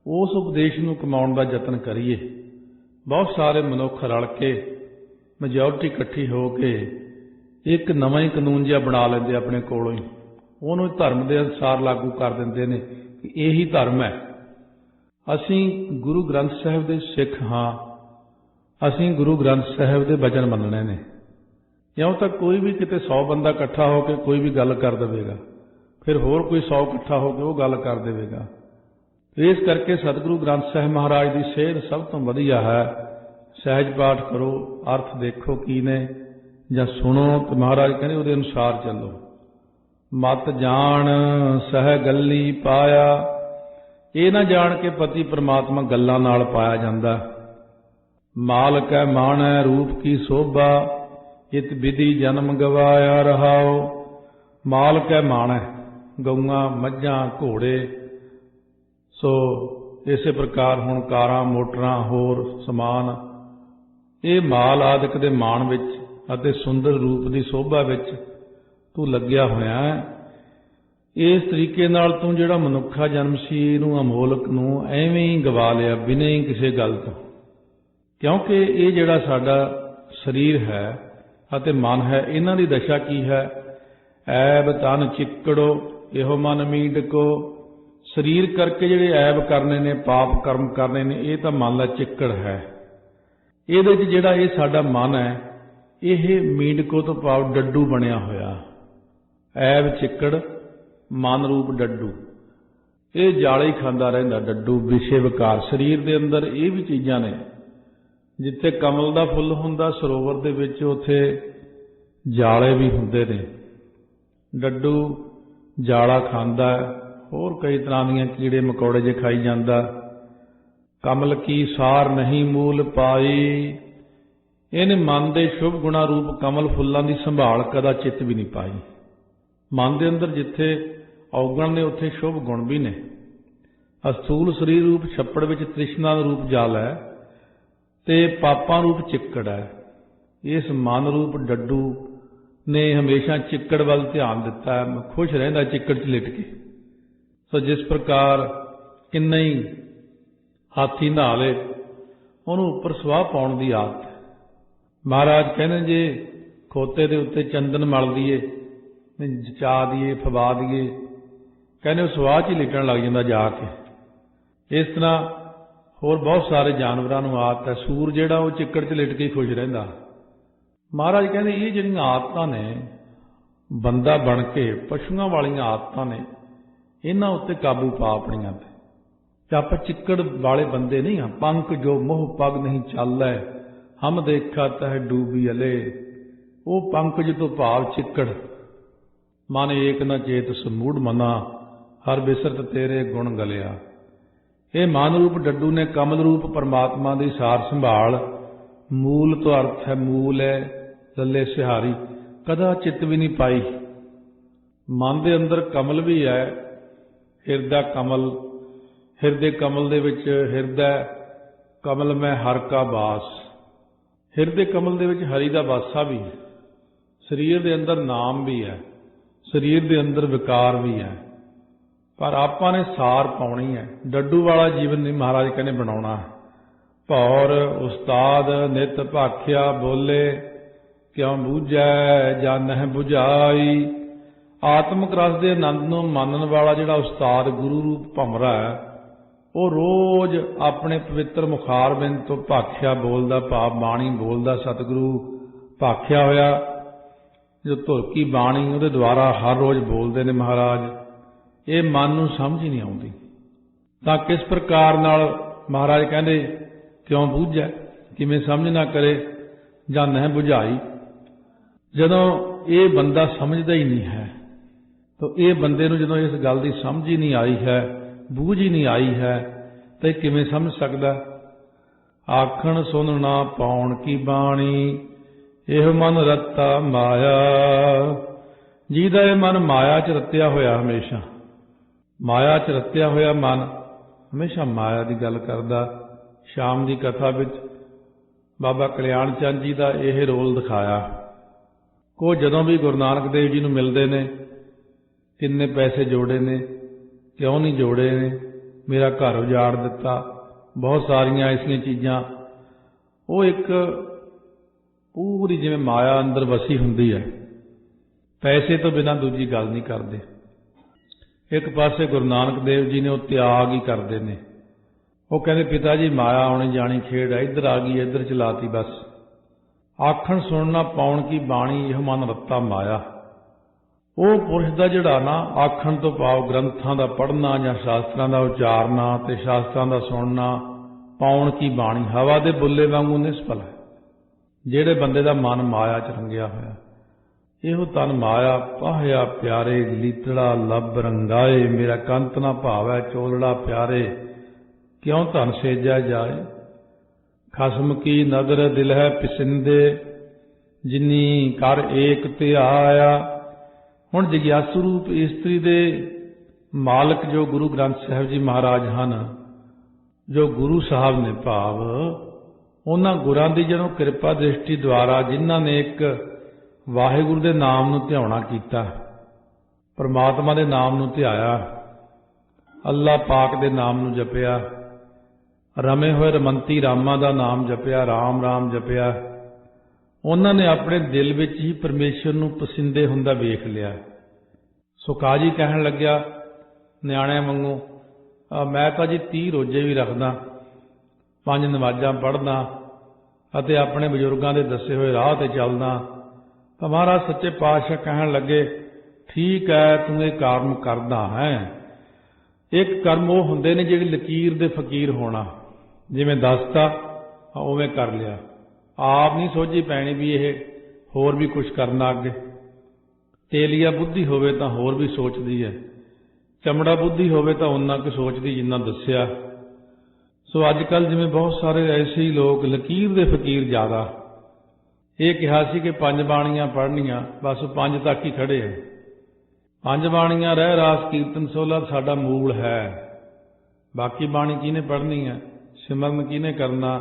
ਉਸ ਉਪਦੇਸ਼ ਨੂੰ ਕਮਾਉਣ ਦਾ ਯਤਨ ਕਰੀਏ। ਬਹੁਤ ਸਾਰੇ ਮਨੁੱਖ ਰਲ ਕੇ, ਮੈਜੋਰਟੀ ਇਕੱਠੀ ਹੋ ਕੇ ਇੱਕ ਨਵਾਂ ਹੀ ਕਾਨੂੰਨ ਜਿਹਾ ਬਣਾ ਲੈਂਦੇ ਆਪਣੇ ਕੋਲੋਂ ਹੀ, ਉਹਨੂੰ ਧਰਮ ਦੇ ਅਨੁਸਾਰ ਲਾਗੂ ਕਰ ਦਿੰਦੇ ਨੇ ਕਿ ਇਹੀ ਧਰਮ ਹੈ। ਅਸੀਂ ਗੁਰੂ ਗ੍ਰੰਥ ਸਾਹਿਬ ਦੇ ਸਿੱਖ ਹਾਂ, ਅਸੀਂ ਗੁਰੂ ਗ੍ਰੰਥ ਸਾਹਿਬ ਦੇ ਬਚਨ ਮੰਨਣੇ ਨੇ। ਇਉਂ ਤਾਂ ਕੋਈ ਵੀ ਕਿਤੇ 100 ਬੰਦਾ ਇਕੱਠਾ ਹੋ ਕੇ ਕੋਈ ਵੀ ਗੱਲ ਕਰ ਦੇਵੇਗਾ, ਫਿਰ ਹੋਰ ਕੋਈ 100 ਇਕੱਠਾ ਹੋ ਕੇ ਉਹ ਗੱਲ ਕਰ ਦੇਵੇਗਾ। ਇਸ ਕਰਕੇ ਸਤਿਗੁਰੂ ਗ੍ਰੰਥ ਸਾਹਿਬ ਮਹਾਰਾਜ ਦੀ ਸੇਧ ਸਭ ਤੋਂ ਵਧੀਆ ਹੈ। ਸਹਿਜ ਪਾਠ ਕਰੋ, ਅਰਥ ਦੇਖੋ ਕੀ ਨੇ, ਜਾਂ ਸੁਣੋ ਤੇ ਮਹਾਰਾਜ ਕਹਿੰਦੇ ਉਹਦੇ ਅਨੁਸਾਰ ਚੱਲੋ। ਮਤ ਜਾਣ ਸਹਿ ਗੱਲੀ ਪਾਇਆ। ਇਹ ਨਾ ਜਾਣ ਕੇ ਪਤੀ ਪ੍ਰਮਾਤਮਾ ਗੱਲਾਂ ਨਾਲ ਪਾਇਆ ਜਾਂਦਾ। ਮਾਲਕ ਹੈ ਮਾਣੈ ਰੂਪ ਕੀ ਸੋਭਾ, ਇਤ ਵਿਧੀ ਜਨਮ ਗਵਾਇਆ ਰਹਾਓ। ਮਾਲਕ ਹੈ ਮਾਣੈ, ਗਊਆਂ ਮੱਝਾਂ ਘੋੜੇ। ਸੋ ਇਸੇ ਪ੍ਰਕਾਰ ਹੁਣ ਕਾਰਾਂ ਮੋਟਰਾਂ ਹੋਰ ਸਮਾਨ, ਇਹ ਮਾਲ ਆਦਿਕ ਦੇ ਮਾਣ ਵਿੱਚ ਅਤੇ ਸੁੰਦਰ ਰੂਪ ਦੀ ਸੋਭਾ ਵਿੱਚ ਤੂੰ ਲੱਗਿਆ ਹੋਇਆ ਹੈ। ਇਸ ਤਰੀਕੇ ਨਾਲ ਤੂੰ ਜਿਹੜਾ ਮਨੁੱਖਾ ਜਨਮ ਸੀ ਇਹਨੂੰ ਅਮੋਲਕ ਨੂੰ ਐਵੇਂ ਹੀ ਗਵਾ ਲਿਆ ਬਿਨਾਂ ਹੀ ਕਿਸੇ ਗੱਲ ਤੋਂ। ਕਿਉਂਕਿ ਇਹ ਜਿਹੜਾ ਸਾਡਾ ਸਰੀਰ ਹੈ ਅਤੇ ਮਨ ਹੈ, ਇਹਨਾਂ ਦੀ ਦਸ਼ਾ ਕੀ ਹੈ? ਐਬ ਤਨ ਚਿੱਕੜੋ ਇਹੋ ਮਨ ਮੀਡਕੋ। ਸਰੀਰ ਕਰਕੇ ਜਿਹੜੇ ਐਬ ਕਰਨੇ ਨੇ, ਪਾਪ ਕਰਮ ਕਰਨੇ ਨੇ, ਇਹ ਤਾਂ ਮਨ ਦਾ ਚਿੱਕੜ ਹੈ। ਇਹਦੇ 'ਚ ਜਿਹੜਾ ਇਹ ਸਾਡਾ ਮਨ ਹੈ, ਇਹ ਮੀਂਡਕੋ ਤੋਂ ਭਾਵ ਡੱਡੂ ਬਣਿਆ ਹੋਇਆ। ਐਬ ਚਿੱਕੜ ਮਨ ਰੂਪ ਡੱਡੂ, ਇਹ ਜਾਲੇ ਹੀ ਖਾਂਦਾ ਰਹਿੰਦਾ। ਡੱਡੂ ਵਿਸ਼ੇ ਵਿਕਾਰ ਸਰੀਰ ਦੇ ਅੰਦਰ ਇਹ ਵੀ ਚੀਜ਼ਾਂ ਨੇ। ਜਿੱਥੇ ਕਮਲ ਦਾ ਫੁੱਲ ਹੁੰਦਾ ਸਰੋਵਰ ਦੇ ਵਿੱਚ, ਉੱਥੇ ਜਾਲੇ ਵੀ ਹੁੰਦੇ ਨੇ। ਡੱਡੂ ਜਾਲਾ ਖਾਂਦਾ, ਹੋਰ ਕਈ ਤਰ੍ਹਾਂ ਦੀਆਂ ਕੀੜੇ ਮਕੌੜੇ ਜੇ ਖਾਈ ਜਾਂਦਾ। ਕਮਲ ਕੀ ਸਾਰ ਨਹੀਂ ਮੂਲ ਪਾਈ, ਇਹਨੇ ਮਨ ਦੇ ਸ਼ੁਭ ਗੁਣਾ ਰੂਪ ਕਮਲ ਫੁੱਲਾਂ ਦੀ ਸੰਭਾਲ ਕਦਾ ਚਿੱਤ ਵੀ ਨਹੀਂ ਪਾਈ। ਮਨ ਦੇ ਅੰਦਰ ਜਿੱਥੇ ਔਗਣ ਨੇ ਉੱਥੇ ਸ਼ੁਭ ਗੁਣ ਵੀ ਨੇ। ਅਸਥੂਲ ਸਰੀਰ ਰੂਪ ਛੱਪੜ ਵਿੱਚ ਤ੍ਰਿਸ਼ਨਾ ਦਾ ਰੂਪ ਜਲ ਹੈ ਤੇ ਪਾਪਾਂ ਰੂਪ ਚਿੱਕੜ ਹੈ। ਇਸ ਮਨ ਰੂਪ ਡੱਡੂ ਨੇ ਹਮੇਸ਼ਾ ਚਿੱਕੜ ਵੱਲ ਧਿਆਨ ਦਿੱਤਾ ਹੈ, ਖੁਸ਼ ਰਹਿੰਦਾ ਚਿੱਕੜ 'ਚ ਲਿਟ ਕੇ। ਸੋ ਜਿਸ ਪ੍ਰਕਾਰ ਕਿੰਨਾ ਹੀ ਹਾਥੀ ਨਹਾ ਲੇ, ਉਹਨੂੰ ਉੱਪਰ ਸਵਾਹ ਪਾਉਣ ਦੀ ਆਦਤ ਹੈ। ਮਹਾਰਾਜ ਕਹਿੰਦੇ ਜੇ ਖੋਤੇ ਦੇ ਉੱਤੇ ਚੰਦਨ ਮਲ ਦੀਏ, ਜਚਾ ਦੀਏ, ਫਵਾ ਦੀਏ, ਕਹਿੰਦੇ ਉਹ ਸਵਾਹ 'ਚ ਹੀ ਲਿਟਣ ਲੱਗ ਜਾਂਦਾ ਜਾ ਕੇ। ਇਸ ਤਰ੍ਹਾਂ ਹੋਰ ਬਹੁਤ ਸਾਰੇ ਜਾਨਵਰਾਂ ਨੂੰ ਆਦਤ ਹੈ। ਸੂਰ ਜਿਹੜਾ ਉਹ ਚਿੱਕੜ 'ਚ ਲਿਟ ਕੇ ਹੀ ਖੁਸ਼ ਰਹਿੰਦਾ। ਮਹਾਰਾਜ ਕਹਿੰਦੇ ਇਹ ਜਿਹੜੀਆਂ ਆਦਤਾਂ ਨੇ, ਬੰਦਾ ਬਣ ਕੇ ਪਸ਼ੂਆਂ ਵਾਲੀਆਂ ਆਦਤਾਂ ਨੇ, ਇਹਨਾਂ ਉੱਤੇ ਕਾਬੂ ਪਾ ਆਪਣੀਆਂ ਤੇ ਆਪਾਂ ਚਿੱਕੜ ਵਾਲੇ ਬੰਦੇ ਨਹੀਂ ਹਾਂ। ਪੰਖ ਜੋ ਮੋਹ ਪਗ ਨਹੀਂ ਚਾਲੈ, ਹਮ ਦੇਖਾ ਤਹ ਡੂਬੀ ਅਲੇ। ਉਹ ਪੰਕਜ ਤੋਂ ਭਾਵ ਚਿੱਕੜ। ਮਨ ਏਕ ਨ ਚੇਤ ਸਮੂੜ ਮਨਾ, ਹਰ ਬਿਸਰਤ ਤੇਰੇ ਗੁਣ ਗਲਿਆ। ਇਹ ਮਨ ਰੂਪ ਡੱਡੂ ਨੇ ਕਮਲ ਰੂਪ ਪਰਮਾਤਮਾ ਦੀ ਸਾਰ ਸੰਭਾਲ, ਮੂਲ ਤੋਂ ਅਰਥ ਹੈ ਮੂਲ ਹੈ ਲੱਲੇ ਸਿਹਾਰੀ, ਕਦਾ ਚਿੱਤ ਵੀ ਨਹੀਂ ਪਾਈ। ਮਨ ਦੇ ਅੰਦਰ ਕਮਲ ਵੀ ਹੈ, ਹਿਰਦਾ ਕਮਲ। ਹਿਰਦੇ ਕਮਲ ਦੇ ਵਿੱਚ ਹਿਰਦਾ ਕਮਲ ਮੈਂ ਹਰ ਕਾ ਬਾਸ। ਹਿਰਦੇ ਕਮਲ ਦੇ ਵਿੱਚ ਹਰੀ ਦਾ ਵਾਸਾ ਵੀ ਹੈ। ਸਰੀਰ ਦੇ ਅੰਦਰ ਨਾਮ ਵੀ ਹੈ, ਸਰੀਰ ਦੇ ਅੰਦਰ ਵਿਕਾਰ ਵੀ ਹੈ। ਪਰ ਆਪਾਂ ਨੇ ਸਾਰ ਪਾਉਣੀ ਹੈ। ਡੱਡੂ ਵਾਲਾ ਜੀਵਨ ਨਹੀਂ ਮਹਾਰਾਜ ਕਹਿੰਦੇ ਬਣਾਉਣਾ। ਭੌਰ ਉਸਤਾਦ ਨਿਤ ਭਾਖਿਆ ਬੋਲੇ, ਕਿਉਂ ਬੂਝੈ ਜਾਣਹਿ ਬੁਝਾਈ। ਆਤਮਿਕ ਰਸ ਦੇ ਆਨੰਦ ਨੂੰ ਮਾਨਣ ਵਾਲਾ ਜਿਹੜਾ ਉਸਤਾਦ ਗੁਰੂ ਰੂਪ ਭੰਮਰਾ ਹੈ, ਉਹ ਰੋਜ਼ ਆਪਣੇ ਪਵਿੱਤਰ ਮੁਖਾਰਬਿੰਦ ਤੋਂ ਭਾਖਿਆ ਬੋਲਦਾ, ਭਾਵ ਬਾਣੀ ਬੋਲਦਾ। ਸਤਿਗੁਰੂ ਭਾਖਿਆ ਹੋਇਆ ਜੋ ਧੁਰਕੀ ਬਾਣੀ ਉਹਦੇ ਦੁਆਰਾ ਹਰ ਰੋਜ਼ ਬੋਲਦੇ ਨੇ ਮਹਾਰਾਜ। ਇਹ ਮਨ ਨੂੰ ਸਮਝ ਹੀ ਨਹੀਂ ਆਉਂਦੀ। ਤਾਂ ਕਿਸ ਪ੍ਰਕਾਰ ਨਾਲ ਮਹਾਰਾਜ ਕਹਿੰਦੇ ਕਿਉਂ ਬੂਝੈ, ਕਿਵੇਂ ਸਮਝ ਨਾ ਕਰੇ, ਜਾਂ ਨਹਿ ਬੁਝਾਈ। ਜਦੋਂ ਇਹ ਬੰਦਾ ਸਮਝਦਾ ਹੀ ਨਹੀਂ ਹੈ, ਤਾਂ ਇਹ ਬੰਦੇ ਨੂੰ ਜਦੋਂ ਇਸ ਗੱਲ ਦੀ ਸਮਝ ਹੀ ਨਹੀਂ ਆਈ ਹੈ, ਬੂਝ ਹੀ ਨਹੀਂ ਆਈ ਹੈ, ਤਾਂ ਇਹ ਕਿਵੇਂ ਸਮਝ ਸਕਦਾ। ਆਖਣ ਸੁਣ ਨਾ ਪਾਉਣ ਕੀ ਬਾਣੀ, ਇਹ ਮਨ ਰੱਤਾ ਮਾਇਆ। ਜਿਹਦਾ ਇਹ ਮਨ ਮਾਇਆ 'ਚ ਰੱਤਿਆ ਹੋਇਆ, ਹਮੇਸ਼ਾ ਮਾਇਆ 'ਚ ਰੱਤਿਆ ਹੋਇਆ ਮਨ ਹਮੇਸ਼ਾ ਮਾਇਆ ਦੀ ਗੱਲ ਕਰਦਾ। ਸ਼ਾਮ ਦੀ ਕਥਾ ਵਿੱਚ ਬਾਬਾ ਕਲਿਆਣ ਚੰਦ ਜੀ ਦਾ ਇਹ ਰੋਲ ਦਿਖਾਇਆ। ਉਹ ਜਦੋਂ ਵੀ ਗੁਰੂ ਨਾਨਕ ਦੇਵ ਜੀ ਨੂੰ ਮਿਲਦੇ ਨੇ, ਕਿੰਨੇ ਪੈਸੇ ਜੋੜੇ ਨੇ, ਕਿਉਂ ਨਹੀਂ ਜੋੜੇ ਨੇ, ਮੇਰਾ ਘਰ ਉਜਾੜ ਦਿੱਤਾ, ਬਹੁਤ ਸਾਰੀਆਂ ਐਸੀਆਂ ਚੀਜ਼ਾਂ। ਉਹ ਇੱਕ ਪੂਰੀ ਜਿਵੇਂ ਮਾਇਆ ਅੰਦਰ ਵਸੀ ਹੁੰਦੀ ਹੈ। ਪੈਸੇ ਤੋਂ ਬਿਨਾਂ ਦੂਜੀ ਗੱਲ ਨਹੀਂ ਕਰਦੇ। ਇੱਕ ਪਾਸੇ ਗੁਰੂ ਨਾਨਕ ਦੇਵ ਜੀ ਨੇ ਉਹ ਤਿਆਗ ਹੀ ਕਰਦੇ ਨੇ। ਉਹ ਕਹਿੰਦੇ ਪਿਤਾ ਜੀ ਮਾਇਆ ਆਉਣੀ ਜਾਣੀ ਖੇਡ ਹੈ, ਇੱਧਰ ਆ ਗਈ, ਇੱਧਰ ਚਲਾਤੀ ਬਸ। ਆਖਣ ਸੁਣਨਾ ਪਾਉਣ ਕੀ ਬਾਣੀ, ਇਹ ਮਨ ਰੱਤਾ ਮਾਇਆ। ਉਹ ਪੁਰਸ਼ ਦਾ ਜਿਹੜਾ ਨਾ ਆਖਣ ਤੋਂ ਭਾਵ ਗ੍ਰੰਥਾਂ ਦਾ ਪੜ੍ਹਨਾ ਜਾਂ ਸ਼ਾਸਤਰਾਂ ਦਾ ਉਚਾਰਨਾ ਤੇ ਸ਼ਾਸਤਰਾਂ ਦਾ ਸੁਣਨਾ, ਪਾਉਣ ਕੀ ਬਾਣੀ ਹਵਾ ਦੇ ਬੁੱਲੇ ਵਾਂਗੂ ਨਿਸਫਲ ਹੈ। ਜਿਹੜੇ ਬੰਦੇ ਦਾ ਮਨ ਮਾਇਆ 'ਚ ਰੰਗਿਆ ਹੋਇਆ, ਇਹੋ ਤਨ ਮਾਇਆ ਪਾਹਿਆ ਪਿਆਰੇ, ਲੀਤੜਾ ਲੱਭ ਰੰਗਾਏ। ਮੇਰਾ ਕੰਤ ਨਾ ਭਾਵੈ ਚੋਲੜਾ ਪਿਆਰੇ, ਕਿਉਂ ਧਨ ਸੇਜਿਆ ਜਾਏ। ਖਸਮ ਕੀ ਨਦਰ ਦਿਲ ਹੈ ਪਿਸਿੰਦੇ, ਜਿਨੀ ਕਰ ਏਕ ਤੇ ਆਇਆ। ਹੁਣ ਜਗਿਆਸੂ ਰੂਪ ਇਸਤਰੀ ਦੇ ਮਾਲਕ ਜੋ ਗੁਰੂ ਗ੍ਰੰਥ ਸਾਹਿਬ ਜੀ ਮਹਾਰਾਜ ਹਨ, ਜੋ ਗੁਰੂ ਸਾਹਿਬ ਨੇ, ਭਾਵ ਉਹਨਾਂ ਗੁਰਾਂ ਦੀ ਜਦੋਂ ਕਿਰਪਾ ਦ੍ਰਿਸ਼ਟੀ ਦੁਆਰਾ ਜਿਨ੍ਹਾਂ ਨੇ ਇੱਕ ਵਾਹਿਗੁਰੂ ਦੇ ਨਾਮ ਨੂੰ ਧਿਆਉਣਾ ਕੀਤਾ, ਪਰਮਾਤਮਾ ਦੇ ਨਾਮ ਨੂੰ ਧਿਆਇਆ, ਅੱਲਾ ਪਾਕ ਦੇ ਨਾਮ ਨੂੰ ਜਪਿਆ, ਰਮੇ ਹੋਏ ਰਮੰਤੀ ਰਾਮਾਂ ਦਾ ਨਾਮ ਜਪਿਆ, ਰਾਮ ਰਾਮ ਜਪਿਆ, ਉਹਨਾਂ ਨੇ ਆਪਣੇ ਦਿਲ ਵਿੱਚ ਹੀ ਪਰਮੇਸ਼ਰ ਨੂੰ ਪਸੰਦੇ ਹੁੰਦਾ ਵੇਖ ਲਿਆ। ਸੋ ਕਾਜੀ ਕਹਿਣ ਲੱਗਿਆ ਨਿਆਣਿਆਂ ਵਾਂਗੂ, ਮੈਂ ਤਾਂ ਜੀ 30 ਰੋਜ਼ੇ ਵੀ ਰੱਖਦਾ, 5 ਨਮਾਜ਼ਾਂ ਪੜ੍ਹਦਾ, ਅਤੇ ਆਪਣੇ ਬਜ਼ੁਰਗਾਂ ਦੇ ਦੱਸੇ ਹੋਏ ਰਾਹ ਤੇ ਚੱਲਦਾ। ਤਾਂ ਮਹਾਰਾਜ ਸੱਚੇ ਪਾਤਸ਼ਾਹ ਕਹਿਣ ਲੱਗੇ, ਠੀਕ ਹੈ, ਤੂੰ ਇਹ ਕਰਮ ਕਰਦਾ ਹੈ। ਇੱਕ ਕਰਮ ਉਹ ਹੁੰਦੇ ਨੇ ਜਿਹੜੇ ਲਕੀਰ ਦੇ ਫਕੀਰ ਹੋਣਾ, ਜਿਵੇਂ ਦੱਸਤਾ ਉਵੇਂ ਕਰ ਲਿਆ, ਆਪ ਨਹੀਂ ਸੋਝੀ ਪੈਣੀ ਵੀ ਇਹ ਹੋਰ ਵੀ ਕੁਝ ਕਰਨਾ ਅੱਗੇ। ਤੇਲੀਆ ਬੁੱਧੀ ਹੋਵੇ ਤਾਂ ਹੋਰ ਵੀ ਸੋਚਦੀ ਹੈ, ਚਮੜਾ ਬੁੱਧੀ ਹੋਵੇ ਤਾਂ ਓਨਾ ਕੁ ਸੋਚਦੀ ਜਿੰਨਾ ਦੱਸਿਆ। ਸੋ ਅੱਜ ਕੱਲ੍ਹ ਜਿਵੇਂ ਬਹੁਤ ਸਾਰੇ ਐਸੇ ਹੀ ਲੋਕ ਲਕੀਰ ਦੇ ਫਕੀਰ ਜ਼ਿਆਦਾ। ਇਹ ਕਿਹਾ ਸੀ ਕਿ 5 ਬਾਣੀਆਂ ਪੜ੍ਹਨੀਆਂ, ਬਸ 5 ਤੱਕ ਹੀ ਖੜੇ ਹੈ। 5 ਬਾਣੀਆਂ ਰਹਿ ਰਾਸ ਕੀਰਤਨ ਸੋਲਾ ਸਾਡਾ ਮੂਲ ਹੈ। ਬਾਕੀ ਬਾਣੀ ਕਿਹਨੇ ਪੜ੍ਹਨੀ ਹੈ, ਸਿਮਰਨ ਕਿਹਨੇ ਕਰਨਾ,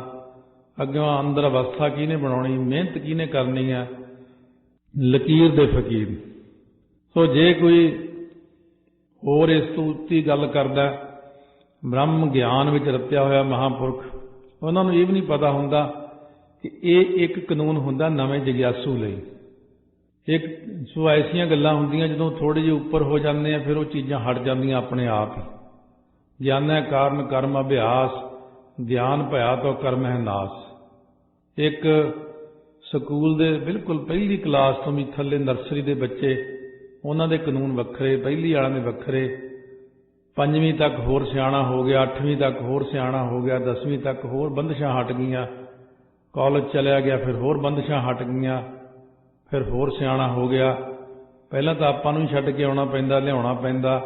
ਅੱਗੋਂ ਅੰਦਰ ਅਵਸਥਾ ਕਿਹਨੇ ਬਣਾਉਣੀ, ਮਿਹਨਤ ਕਿਹਨੇ ਕਰਨੀ ਹੈ, ਲਕੀਰ ਦੇ ਫਕੀਰ। ਸੋ ਜੇ ਕੋਈ ਹੋਰ ਇਸ ਤੋਂ ਉੱਤੀ ਗੱਲ ਕਰਦਾ, ਬ੍ਰਹਮ ਗਿਆਨ ਵਿੱਚ ਰਤਿਆ ਹੋਇਆ ਮਹਾਂਪੁਰਖ, ਉਹਨਾਂ ਨੂੰ ਇਹ ਵੀ ਨਹੀਂ ਪਤਾ ਹੁੰਦਾ ਕਿ ਇਹ ਇੱਕ ਕਾਨੂੰਨ ਹੁੰਦਾ ਨਵੇਂ ਜਗਿਆਸੂ ਲਈ। ਇੱਕ ਸੋ ਐਸੀਆਂ ਗੱਲਾਂ ਹੁੰਦੀਆਂ ਜਦੋਂ ਥੋੜ੍ਹੇ ਜਿਹੇ ਉੱਪਰ ਹੋ ਜਾਂਦੇ ਆ, ਫਿਰ ਉਹ ਚੀਜ਼ਾਂ ਹਟ ਜਾਂਦੀਆਂ ਆਪਣੇ ਆਪ ਹੀ। ਗਿਆਨੈ ਕਾਰਨ ਕਰਮ ਅਭਿਆਸ, ਗਿਆਨ ਭਇਆ ਤੋ ਕਰਮ ਹੈ ਨਾਸ। ਇੱਕ ਸਕੂਲ ਦੇ ਬਿਲਕੁਲ ਪਹਿਲੀ ਕਲਾਸ ਤੋਂ ਵੀ ਥੱਲੇ ਨਰਸਰੀ ਦੇ ਬੱਚੇ, ਉਹਨਾਂ ਦੇ ਕਾਨੂੰਨ ਵੱਖਰੇ, ਪਹਿਲੀ ਵਾਲਿਆਂ ਦੇ ਵੱਖਰੇ, 5ਵੀਂ ਤੱਕ ਹੋਰ ਸਿਆਣਾ ਹੋ ਗਿਆ, 8ਵੀਂ ਤੱਕ ਹੋਰ ਸਿਆਣਾ ਹੋ ਗਿਆ, 10ਵੀਂ ਤੱਕ ਹੋਰ ਬੰਦਸ਼ਾਂ ਹਟ ਗਈਆਂ, ਕਾਲਜ ਚਲਿਆ ਗਿਆ ਫਿਰ ਹੋਰ ਬੰਦਸ਼ਾਂ ਹਟ ਗਈਆਂ, ਫਿਰ ਹੋਰ ਸਿਆਣਾ ਹੋ ਗਿਆ। ਪਹਿਲਾਂ ਤਾਂ ਆਪਾਂ ਨੂੰ ਹੀ ਛੱਡ ਕੇ ਆਉਣਾ ਪੈਂਦਾ, ਲਿਆਉਣਾ ਪੈਂਦਾ।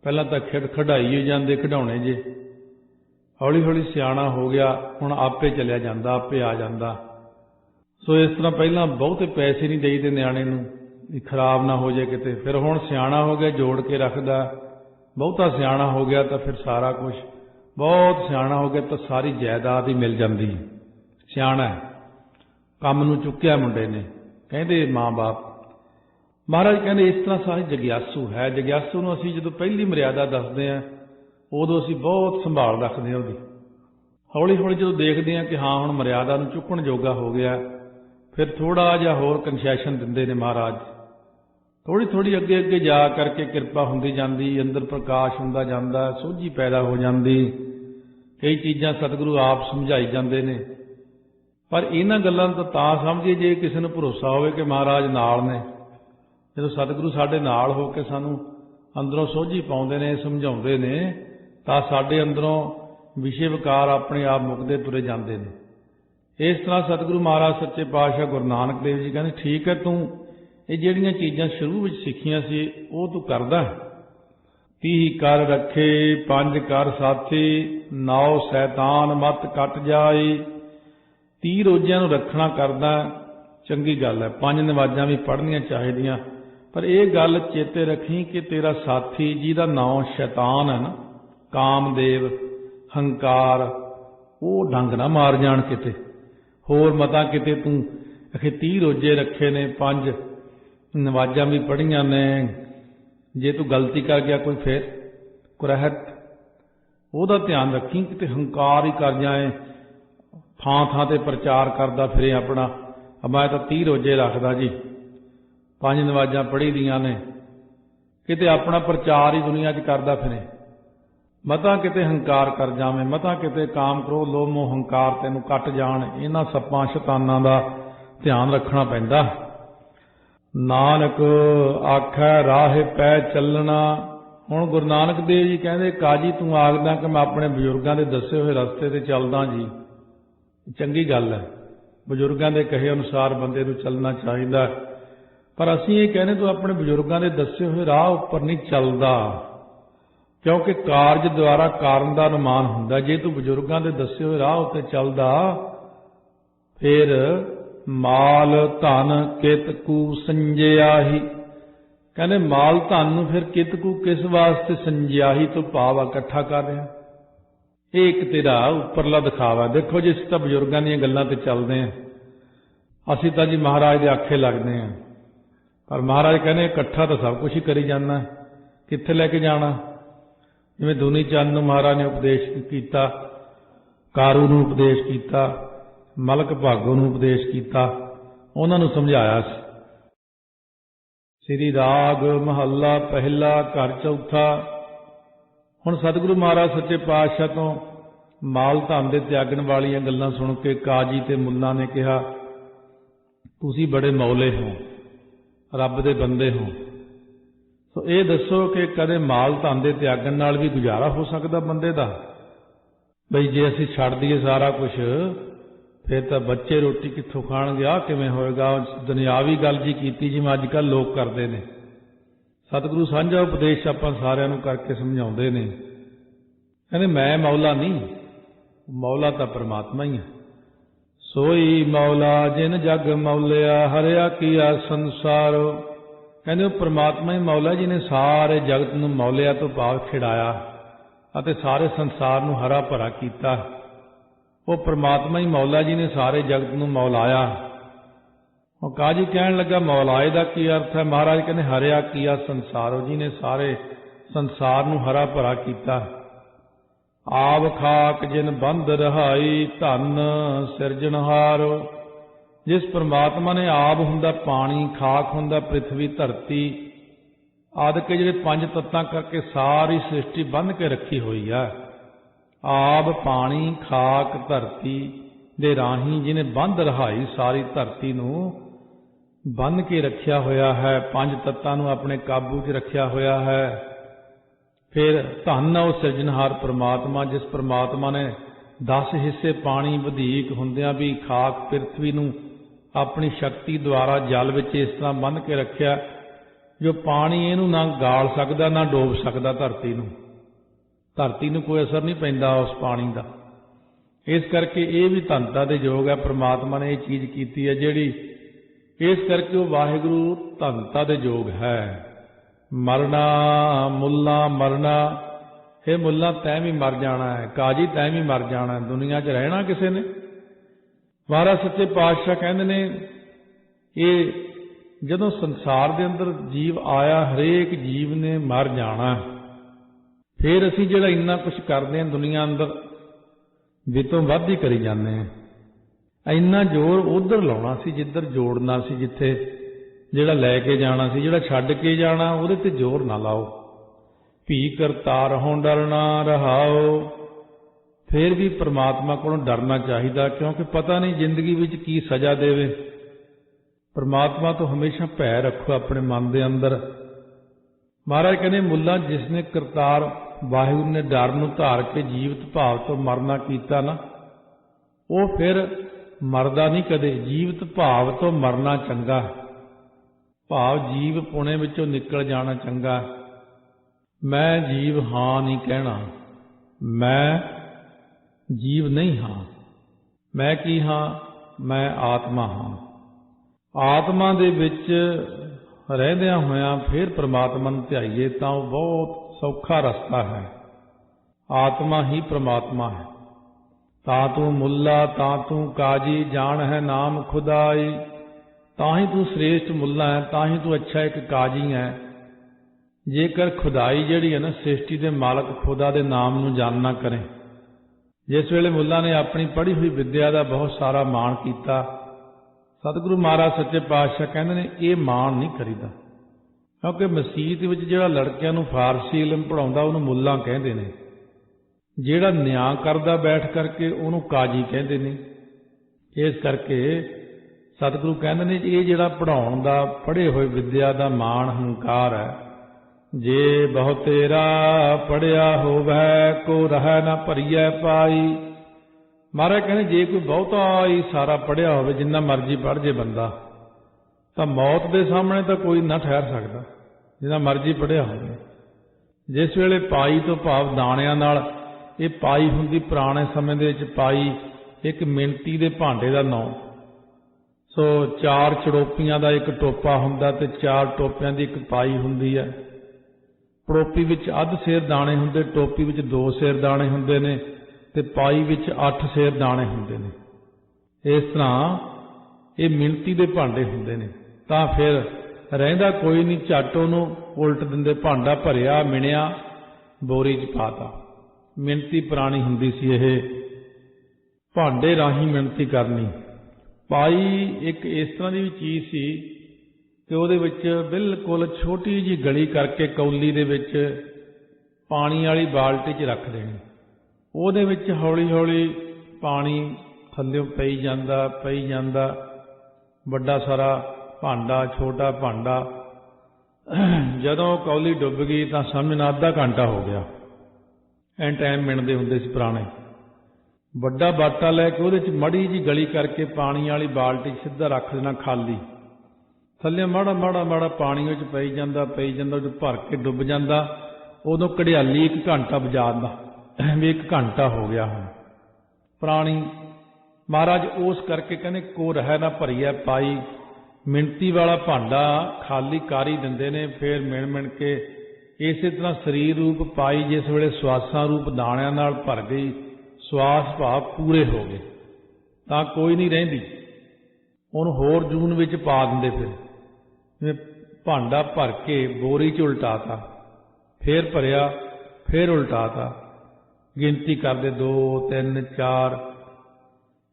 ਪਹਿਲਾਂ ਤਾਂ ਖਿਡਾਈ ਹੋ ਜਾਂਦੇ ਖਿਡੌਣੇ ਜੇ, ਹੌਲੀ ਹੌਲੀ ਸਿਆਣਾ ਹੋ ਗਿਆ, ਹੁਣ ਆਪੇ ਚਲਿਆ ਜਾਂਦਾ, ਆਪੇ ਆ ਜਾਂਦਾ। ਸੋ ਇਸ ਤਰ੍ਹਾਂ ਪਹਿਲਾਂ ਬਹੁਤੇ ਪੈਸੇ ਨਹੀਂ ਦੇਈਦੇ ਨਿਆਣੇ ਨੂੰ ਵੀ ਖਰਾਬ ਨਾ ਹੋ ਜਾਏ ਕਿਤੇ, ਫਿਰ ਹੁਣ ਸਿਆਣਾ ਹੋ ਗਿਆ ਜੋੜ ਕੇ ਰੱਖਦਾ, ਬਹੁਤਾ ਸਿਆਣਾ ਹੋ ਗਿਆ ਤਾਂ ਫਿਰ ਸਾਰਾ ਕੁਝ, ਬਹੁਤ ਸਿਆਣਾ ਹੋ ਗਿਆ ਤਾਂ ਸਾਰੀ ਜਾਇਦਾਦ ਹੀ ਮਿਲ ਜਾਂਦੀ। ਸਿਆਣਾ ਕੰਮ ਨੂੰ ਚੁੱਕਿਆ ਮੁੰਡੇ ਨੇ, ਕਹਿੰਦੇ ਮਾਂ ਬਾਪ। ਮਹਾਰਾਜ ਕਹਿੰਦੇ ਇਸ ਤਰ੍ਹਾਂ ਸਾਰੇ ਜਗਿਆਸੂ ਹੈ। ਜਗਿਆਸੂ ਨੂੰ ਅਸੀਂ ਜਦੋਂ ਪਹਿਲੀ ਮਰਿਆਦਾ ਦੱਸਦੇ ਹਾਂ ਉਦੋਂ ਅਸੀਂ ਬਹੁਤ ਸੰਭਾਲ ਰੱਖਦੇ ਹਾਂ ਉਹਦੀ। ਹੌਲੀ ਹੌਲੀ ਜਦੋਂ ਦੇਖਦੇ ਹਾਂ ਕਿ ਹਾਂ ਹੁਣ ਮਰਿਆਦਾ ਨੂੰ ਚੁੱਕਣ ਜੋਗਾ ਹੋ ਗਿਆ, ਫਿਰ ਥੋੜ੍ਹਾ ਜਿਹਾ ਹੋਰ ਕੰਸੈਸ਼ਨ ਦਿੰਦੇ ਨੇ ਮਹਾਰਾਜ। ਥੋੜ੍ਹੀ ਥੋੜ੍ਹੀ ਅੱਗੇ ਅੱਗੇ ਜਾ ਕਰਕੇ ਕਿਰਪਾ ਹੁੰਦੀ ਜਾਂਦੀ, ਅੰਦਰ ਪ੍ਰਕਾਸ਼ ਹੁੰਦਾ ਜਾਂਦਾ, ਸੋਝੀ ਪੈਦਾ ਹੋ ਜਾਂਦੀ। ਕਈ ਚੀਜ਼ਾਂ ਸਤਿਗੁਰੂ ਆਪ ਸਮਝਾਈ ਜਾਂਦੇ ਨੇ। ਪਰ ਇਹਨਾਂ ਗੱਲਾਂ ਨੂੰ ਤਾਂ ਸਮਝੀਏ ਜੇ ਕਿਸੇ ਨੂੰ ਭਰੋਸਾ ਹੋਵੇ ਕਿ ਮਹਾਰਾਜ ਨਾਲ ਨੇ। ਜਦੋਂ ਸਤਿਗੁਰੂ ਸਾਡੇ ਨਾਲ ਹੋ ਕੇ ਸਾਨੂੰ ਅੰਦਰੋਂ ਸੋਝੀ ਪਾਉਂਦੇ ਨੇ, ਸਮਝਾਉਂਦੇ ਨੇ, ਤਾਂ ਸਾਡੇ ਅੰਦਰੋਂ ਵਿਸ਼ੇ ਵਿਕਾਰ ਆਪਣੇ ਆਪ ਮੁੱਕਦੇ ਤੁਰੇ ਜਾਂਦੇ ਨੇ। ਇਸ ਤਰ੍ਹਾਂ ਸਤਿਗੁਰੂ ਮਹਾਰਾਜ ਸੱਚੇ ਪਾਤਸ਼ਾਹ ਗੁਰੂ ਨਾਨਕ ਦੇਵ ਜੀ ਕਹਿੰਦੇ, ਠੀਕ ਹੈ, ਤੂੰ ਇਹ ਜਿਹੜੀਆਂ ਚੀਜ਼ਾਂ ਸ਼ੁਰੂ ਵਿੱਚ ਸਿੱਖੀਆਂ ਸੀ ਉਹ ਤੂੰ ਕਰਦਾ। 30 ਕਰ ਰੱਖੇ 5 ਕਰ ਸਾਥੀ, 9 ਸ਼ੈਤਾਨ ਮਤ ਕੱਟ ਜਾਏ। 30 ਰੋਜ਼ਿਆਂ ਨੂੰ ਰੱਖਣਾ ਕਰਦਾ, ਚੰਗੀ ਗੱਲ ਹੈ। 5 ਨਮਾਜ਼ਾਂ ਵੀ ਪੜ੍ਹਨੀਆਂ ਚਾਹੀਦੀਆਂ, ਪਰ ਇਹ ਗੱਲ ਚੇਤੇ ਰੱਖੀ ਕਿ ਤੇਰਾ ਸਾਥੀ ਜਿਹਦਾ ਨਾਂ ਸ਼ੈਤਾਨ ਹੈ ਨਾ, ਕਾਮਦੇਵ, ਹੰਕਾਰ, ਉਹ ਡੰਗ ਨਾ ਮਾਰ ਜਾਣ ਕਿਤੇ ਹੋਰ ਮਤਾਂ। ਕਿਤੇ ਤੂੰ ਅਖੇ 30 ਰੋਜ਼ੇ ਰੱਖੇ ਨੇ, 5 ਨਮਾਜ਼ਾਂ ਵੀ ਪੜ੍ਹੀਆਂ ਨੇ, ਜੇ ਤੂੰ ਗਲਤੀ ਕਰ ਗਿਆ ਕੋਈ ਫਿਰ ਕੁਰਹਿਤ, ਉਹਦਾ ਧਿਆਨ ਰੱਖੀ। ਕਿਤੇ ਹੰਕਾਰ ਹੀ ਕਰ ਜਾਏ, ਥਾਂ ਥਾਂ ਤੇ ਪ੍ਰਚਾਰ ਕਰਦਾ ਫਿਰੇ ਆਪਣਾ, ਮੈਂ ਤਾਂ 30 ਰੋਜ਼ੇ ਰੱਖਦਾ ਜੀ, 5 ਨਮਾਜ਼ਾਂ ਪੜ੍ਹੀ ਦੀਆਂ ਨੇ, ਕਿਤੇ ਆਪਣਾ ਪ੍ਰਚਾਰ ਹੀ ਦੁਨੀਆ 'ਚ ਕਰਦਾ ਫਿਰੇ। ਮਤਾਂ ਕਿਤੇ ਹੰਕਾਰ ਕਰ ਜਾਵੇਂ, ਮਤਾਂ ਕਿਤੇ ਕਾਮ ਕ੍ਰੋਧ ਲੋਭ ਮੋਹ ਹੰਕਾਰ ਤੈਨੂੰ ਕੱਟ ਜਾਣ। ਇਹਨਾਂ ਸੱਪਾਂ ਸ਼ੈਤਾਨਾਂ ਦਾ ਧਿਆਨ ਰੱਖਣਾ ਪੈਂਦਾ। ਨਾਨਕ ਆਖੈ ਰਾਹੇ ਪੈ ਚੱਲਣਾ। ਹੁਣ ਗੁਰੂ ਨਾਨਕ ਦੇਵ ਜੀ ਕਹਿੰਦੇ, ਕਾਜੀ ਤੂੰ ਆਖਦਾ ਕਿ ਮੈਂ ਆਪਣੇ ਬਜ਼ੁਰਗਾਂ ਦੇ ਦੱਸੇ ਹੋਏ ਰਸਤੇ ਤੇ ਚੱਲਦਾ ਜੀ, ਚੰਗੀ ਗੱਲ ਹੈ, ਬਜ਼ੁਰਗਾਂ ਦੇ ਕਹੇ ਅਨੁਸਾਰ ਬੰਦੇ ਨੂੰ ਚੱਲਣਾ ਚਾਹੀਦਾ। ਪਰ ਅਸੀਂ ਇਹ ਕਹਿੰਦੇ ਤੂੰ ਆਪਣੇ ਬਜ਼ੁਰਗਾਂ ਦੇ ਦੱਸੇ ਹੋਏ ਰਾਹ ਉੱਪਰ ਨਹੀਂ ਚੱਲਦਾ, ਕਿਉਂਕਿ ਕਾਰਜ ਦੁਆਰਾ ਕਾਰਨ ਦਾ ਅਨੁਮਾਨ ਹੁੰਦਾ। ਜੇ ਤੂੰ ਬਜ਼ੁਰਗਾਂ ਦੇ ਦੱਸੇ ਹੋਏ ਰਾਹ ਉੱਤੇ ਚੱਲਦਾ, ਫਿਰ ਮਾਲ ਧਨ ਕਿਤ ਕੂ ਸੰਜਿਆਹੀ। ਕਹਿੰਦੇ ਮਾਲ ਧਨ ਨੂੰ ਫਿਰ ਕਿਤ ਕੂ ਕਿਸ ਵਾਸਤੇ ਸੰਜਿਆਹੀ ਤੋਂ ਭਾਵ ਇਕੱਠਾ ਕਰ ਰਿਹਾ। ਇਹ ਇੱਕ ਤੇਰਾ ਉੱਪਰਲਾ ਦਿਖਾਵਾ। ਦੇਖੋ ਜੀ ਅਸੀਂ ਤਾਂ ਬਜ਼ੁਰਗਾਂ ਦੀਆਂ ਗੱਲਾਂ ਤੇ ਚੱਲਦੇ ਹਾਂ, ਅਸੀਂ ਤਾਂ ਜੀ ਮਹਾਰਾਜ ਦੇ ਆਖੇ ਲੱਗਦੇ ਹਾਂ, ਪਰ ਮਹਾਰਾਜ ਕਹਿੰਦੇ ਇਕੱਠਾ ਤਾਂ ਸਭ ਕੁਝ ਹੀ ਕਰੀ ਜਾਂਦਾ, ਕਿੱਥੇ ਲੈ ਕੇ ਜਾਣਾ। ਜਿਵੇਂ ਦੁਨੀ ਚੰਦ ਨੂੰ ਮਹਾਰਾਜ ਨੇ ਉਪਦੇਸ਼ ਕੀਤਾ, ਕਾਰੂ ਨੂੰ ਉਪਦੇਸ਼ ਕੀਤਾ, ਮਲਕ ਭਾਗੋ ਨੂੰ ਉਪਦੇਸ਼ ਕੀਤਾ, ਉਹਨਾਂ ਨੂੰ ਸਮਝਾਇਆ ਸੀ। ਸ੍ਰੀ ਰਾਗ ਮਹੱਲਾ ਪਹਿਲਾ ਘਰ ਚੌਥਾ। ਹੁਣ ਸਤਿਗੁਰੂ ਮਹਾਰਾਜ ਸੱਚੇ ਪਾਤਸ਼ਾਹ ਤੋਂ माल धन दे त्यागण वालियां गल्लां सुन के काजी ते मुल्लां ने कहा, तुसीं बड़े मौले हो, रब दे बंदे हो, तो ये दसो कि कदे माल धन दे त्यागण नाल भी गुजारा हो सकदा बंदे दा? बई जे असीं छड्ड दईए सारा कुछ फिर तो बच्चे रोटी कित्थों खाणगे, आ किवें होएगा? दुनियावी गल जी कीती जिवें अजकल लोग करदे ने। सतगुरु साझा उपदेश आपां सारिआं नूं करके समझाउंदे ने। कहंदे मैं मौला नहीं, मौला तां परमात्मा ही है। सोई मौला जिन जग मौलिया, हरिया कीया संसार। कहंदे वो परमात्मा ही मौला जिन्हें सारे जगत नूं मौलिया तो भाव खिड़ाया अते सारे संसार नूं हरा भरा कीता। वो परमात्मा ही मौला जी ने सारे जगत नूं मौलाया। और काजी कहण लगा मौलाए दा की अर्थ है? महाराज कहने हरिया कीया संसारो, जी ने सारे संसार नूं हरा भरा कीता। आब खाक जिन बंद रहाई, धन सिरजनहार। जिस परमात्मा ने आब हुंदा पानी, खाक हुंदा पृथ्वी धरती आदि के जिहड़े पंज तत्तां करके सारी सृष्टि बंध के रखी हुई है। आब पानी खाक धरती दे राही जिन्हें बंद रहाई सारी धरती नूं बंध के रखिया होया है, पंज तत्तां नूं अपने काबू च रखिया होया है। फिर धन ओ सिरजनहार परमात्मा, जिस परमात्मा ने 10 हिस्से पानी वधीक हुंदियां भी खाक पृथ्वी नूं अपनी शक्ति द्वारा जल विच इस तरह बंध के रखिया जो पानी इहनूं ना गाल सकदा ना डोब सकदा धरती नूं। धरती नूं कोई असर नहीं पैंदा उस पानी दा। इस करके ये भी धनता दे योग है, परमात्मा ने ये चीज़ कीती है जिहड़ी, इस करके वो वाहिगुरू धनता दे योग है। मरना मुल्ला मरना, हे मुल्ला तैं भी मर जाना है, काजी तैं भी मर जाना है, दुनिया च रहना किसी ने। महाराज सच्चे पातशाह कहंदे ने ये जदों संसार दे अंदर जीव आया, हरेक जीव ने मर जाना। फिर असीं जिहड़ा इन्ना कुछ करदे हां दुनिया अंदर वितों वध ही करी जाने हैं। इन्ना जोर उधर लाउणा सी जिधर जोड़ना सी, जिथे जिहड़ा लैके जाना सी, जिहड़ा छड्ड के जाना उहदे ते जोर ना लाओ। भी करतार हों डरना रहाओ। फिर भी परमात्मा कोलों डरना चाहिए, क्योंकि पता नहीं जिंदगी विच की सजा देवे। परमात्मा तो हमेशा भै रखो अपने मन के अंदर। महाराज कहने मुल्ला जिसने करतार वाहिगुरू ने डर नूं धार के जीवित भाव तो मरना कीता ना, वो फिर मरदा नहीं कदे। जीवित भाव तो मरना चंगा, भाव जीव पुणे विचों निकल जाना चंगा। मैं जीव हाँ नहीं कहना, मैं जीव नहीं हाँ। मैं की हाँ? मैं आत्मा हाँ। आत्मा दे विच रहदियां होयां फिर परमात्मा नूं ध्याईए तां वो बहुत सौखा रस्ता है। आत्मा ही परमात्मा है। ता तू मुल्ला ता तू काजी, जान है नाम खुदाई। ता ही तू श्रेष्ठ मुल्ला है, ता ही तू अच्छा एक काजी है। जेकर खुदाई जिहड़ी है ना, सृष्टि दे मालक खुदा दे नाम नूं जानना करें। जिस वेले मुल्ला ने अपनी पढ़ी हुई विद्या का बहुत सारा मान किया, सतगुरु महाराज सच्चे पातशाह कहते हैं ये मान नहीं करीदा। क्योंकि मसीत विच जिहड़ा लड़कियां नूं फारसी इलम पढ़ाउंदा उहनूं मुल्ला कहंदे ने, जिहड़ा न्याय करदा बैठ करके उहनूं काजी कहंदे ने। इस करके सतगुरु कहंदे ने ये जिहड़ा पढ़ाउण दा पढ़े होए विद्या दा मान हंकार है, जे बहुतेरा पढ़िया होवै को रहै ना भरीऐ पाई। महाराज कहने जे कोई बहुता ही सारा पढ़िया होवे, जिन्ना मर्जी पढ़ जे बंदा, तो मौत के सामने तो कोई ना ठहर सकता जिन्ना मर्जी पढ़िया होवे। जिस वेले पाई तो भाव दाणियां नाल, ये पाई हुंदी पुराने समय दे विच पाई एक मिणती दे भांडे दा नाम। सो 4 चड़ोपियां दा एक टोपा हुंदा ते 4 टोपियां दी एक पाई हुंदी है। पड़ोपी विच अध सेर दाणे हुंदे, टोपी विच 2 सेर दाणे हुंदे ने ते पाई विच 8 सेर दाणे हुंदे ने। इस तरह ये मिणती दे भांडे हुंदे ने। तां फिर रहिंदा कोई नहीं, झट उहनूं उलट दिंदे, भांडा भरिया मिणिया बोरी च पाता। मिणती पुरानी हुंदी सी, ये भांडे राही मिणती करनी। पाई एक इस तरह की चीज़ सी कि ਉਹਦੇ ਵਿੱਚ बिल्कुल छोटी जी गली करके कौली ਦੇ ਵਿੱਚ पानी वाली बाल्टी 'ਚ रख देनी। ਉਹਦੇ ਵਿੱਚ ਹੌਲੀ ਹੌਲੀ ਪਾਣੀ ਥੱਲਿਓਂ ਪਈ ਜਾਂਦਾ, ਵੱਡਾ ਸਾਰਾ ਭਾਂਡਾ, ਛੋਟਾ ਭਾਂਡਾ। ਜਦੋਂ ਕੌਲੀ ਡੁੱਬ ਗਈ ਤਾਂ ਸਮਝਣਾ ਅੱਧਾ ਘੰਟਾ ਹੋ ਗਿਆ। ਐਂ ਟਾਈਮ ਮਿਣਦੇ ਹੁੰਦੇ ਸੀ ਪੁਰਾਣੇ। ਵੱਡਾ ਬਾਟਾ ਲੈ ਕੇ ਉਹਦੇ 'ਚ ਮੜੀ ਜੀ ਗਲੀ ਕਰਕੇ ਪਾਣੀ ਵਾਲੀ ਬਾਲਟੀ ਸਿੱਧਾ ਰੱਖ ਦੇਣਾ ਖਾਲੀ, ਥੱਲੇ ਮਾੜਾ ਪਾਣੀ ਵਿੱਚ ਪਈ ਜਾਂਦਾ, ਉਹ 'ਚ ਭਰ ਕੇ ਡੁੱਬ ਜਾਂਦਾ। ਉਦੋਂ ਘੜਿਆਲੀ 1 ਘੰਟਾ ਵਜਾ ਦਿੰਦਾ ਵੀ 1 ਘੰਟਾ ਹੋ ਗਿਆ ਹੁਣ। ਪੁਰਾਣੀ ਮਹਾਰਾਜ ਉਸ ਕਰਕੇ ਕਹਿੰਦੇ ਕੋ ਰਹਿ ਨਾ ਭਰੀਐ ਪਾਈ, ਮਿਣਤੀ ਵਾਲਾ ਭਾਂਡਾ ਖਾਲੀ ਕਰ ਹੀ ਦਿੰਦੇ ਨੇ। ਫਿਰ ਮਿਣ ਕੇ ਇਸੇ ਤਰ੍ਹਾਂ ਸਰੀਰ ਰੂਪ ਪਾਈ ਜਿਸ ਵੇਲੇ ਸਵਾਸਾਂ ਰੂਪ ਦਾਣਿਆਂ ਨਾਲ ਭਰ ਗਈ, ਸਵਾਸ ਭਾਵ ਪੂਰੇ ਹੋ ਗਏ ਤਾਂ ਕੋਈ ਨਹੀਂ ਰਹਿੰਦੀ, ਉਹਨੂੰ ਹੋਰ ਜੂਨ ਵਿੱਚ ਪਾ ਦਿੰਦੇ। ਫਿਰ ਭਾਂਡਾ ਭਰ ਕੇ ਬੋਰੀ 'ਚ ਉਲਟਾਤਾ, ਫੇਰ ਭਰਿਆ, ਫੇਰ ਉਲਟਾਤਾ, ਗਿਣਤੀ ਕਰਦੇ 2 3 4।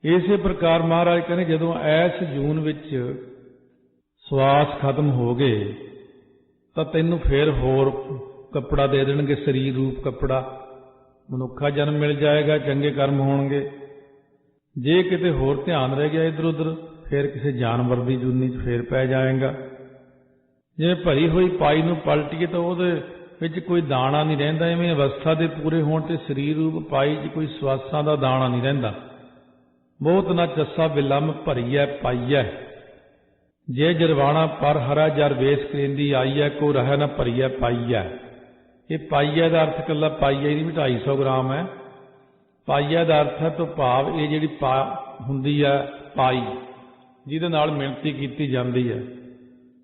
ਇਸੇ ਪ੍ਰਕਾਰ ਮਹਾਰਾਜ ਕਹਿੰਦੇ ਜਦੋਂ ਐਸ ਜੂਨ ਵਿੱਚ ਸਵਾਸ ਖਤਮ ਹੋ ਗਏ ਤਾਂ ਤੈਨੂੰ ਫੇਰ ਹੋਰ ਕੱਪੜਾ ਦੇ ਦੇਣਗੇ, ਸਰੀਰ ਰੂਪ ਕੱਪੜਾ, ਮਨੁੱਖਾ ਜਨਮ ਮਿਲ ਜਾਏਗਾ, ਚੰਗੇ ਕਰਮ ਹੋਣਗੇ। ਜੇ ਕਿਤੇ ਹੋਰ ਧਿਆਨ ਰਹਿ ਗਿਆ ਇੱਧਰ ਉੱਧਰ, ਫਿਰ ਕਿਸੇ ਜਾਨਵਰ ਦੀ ਜੂਨੀ 'ਚ ਫੇਰ ਪੈ ਜਾਏਗਾ। ਜਿਵੇਂ ਭਰੀ ਹੋਈ ਪਾਈ ਨੂੰ ਪਲਟੀਏ ਤਾਂ ਉਹਦੇ ਵਿੱਚ ਕੋਈ ਦਾਣਾ ਨਹੀਂ ਰਹਿੰਦਾ। ਐਵੇਂ ਅਵਸਥਾ ਦੇ ਪੂਰੇ ਹੋਣ ਤੇ ਸਰੀਰ ਰੂਪ ਪਾਈ 'ਚ ਕੋਈ ਸਵਾਸਾਂ ਦਾ ਦਾਣਾ ਨਹੀਂ ਰਹਿੰਦਾ। ਬਹੁਤ ਨਾ ਚੱਸਾ ਬਿਲੰਮ ਭਰੀਐ ਪਾਈਐ, ਜੇ ਜਰਵਾਣਾ ਪਰ ਹਰਾ ਜਰ ਵੇਸ ਕਰਿੰਦੀ ਆਈਐ, ਕੋ ਰਹਿ ਨਾ ਭਰੀਐ ਪਾਈਐ। ਇਹ ਪਾਈਐ ਦਾ ਅਰਥ ਇਕੱਲਾ ਪਾਈਐ ਦੀ 250 ਗ੍ਰਾਮ ਹੈ। ਪਾਈਐ ਦਾ ਅਰਥ ਹੈ ਤੋਂ ਭਾਵ ਇਹ ਜਿਹੜੀ ਹੁੰਦੀ ਹੈ ਪਾਈ, ਜਿਹਦੇ ਨਾਲ ਮਿਣਤੀ ਕੀਤੀ ਜਾਂਦੀ ਹੈ।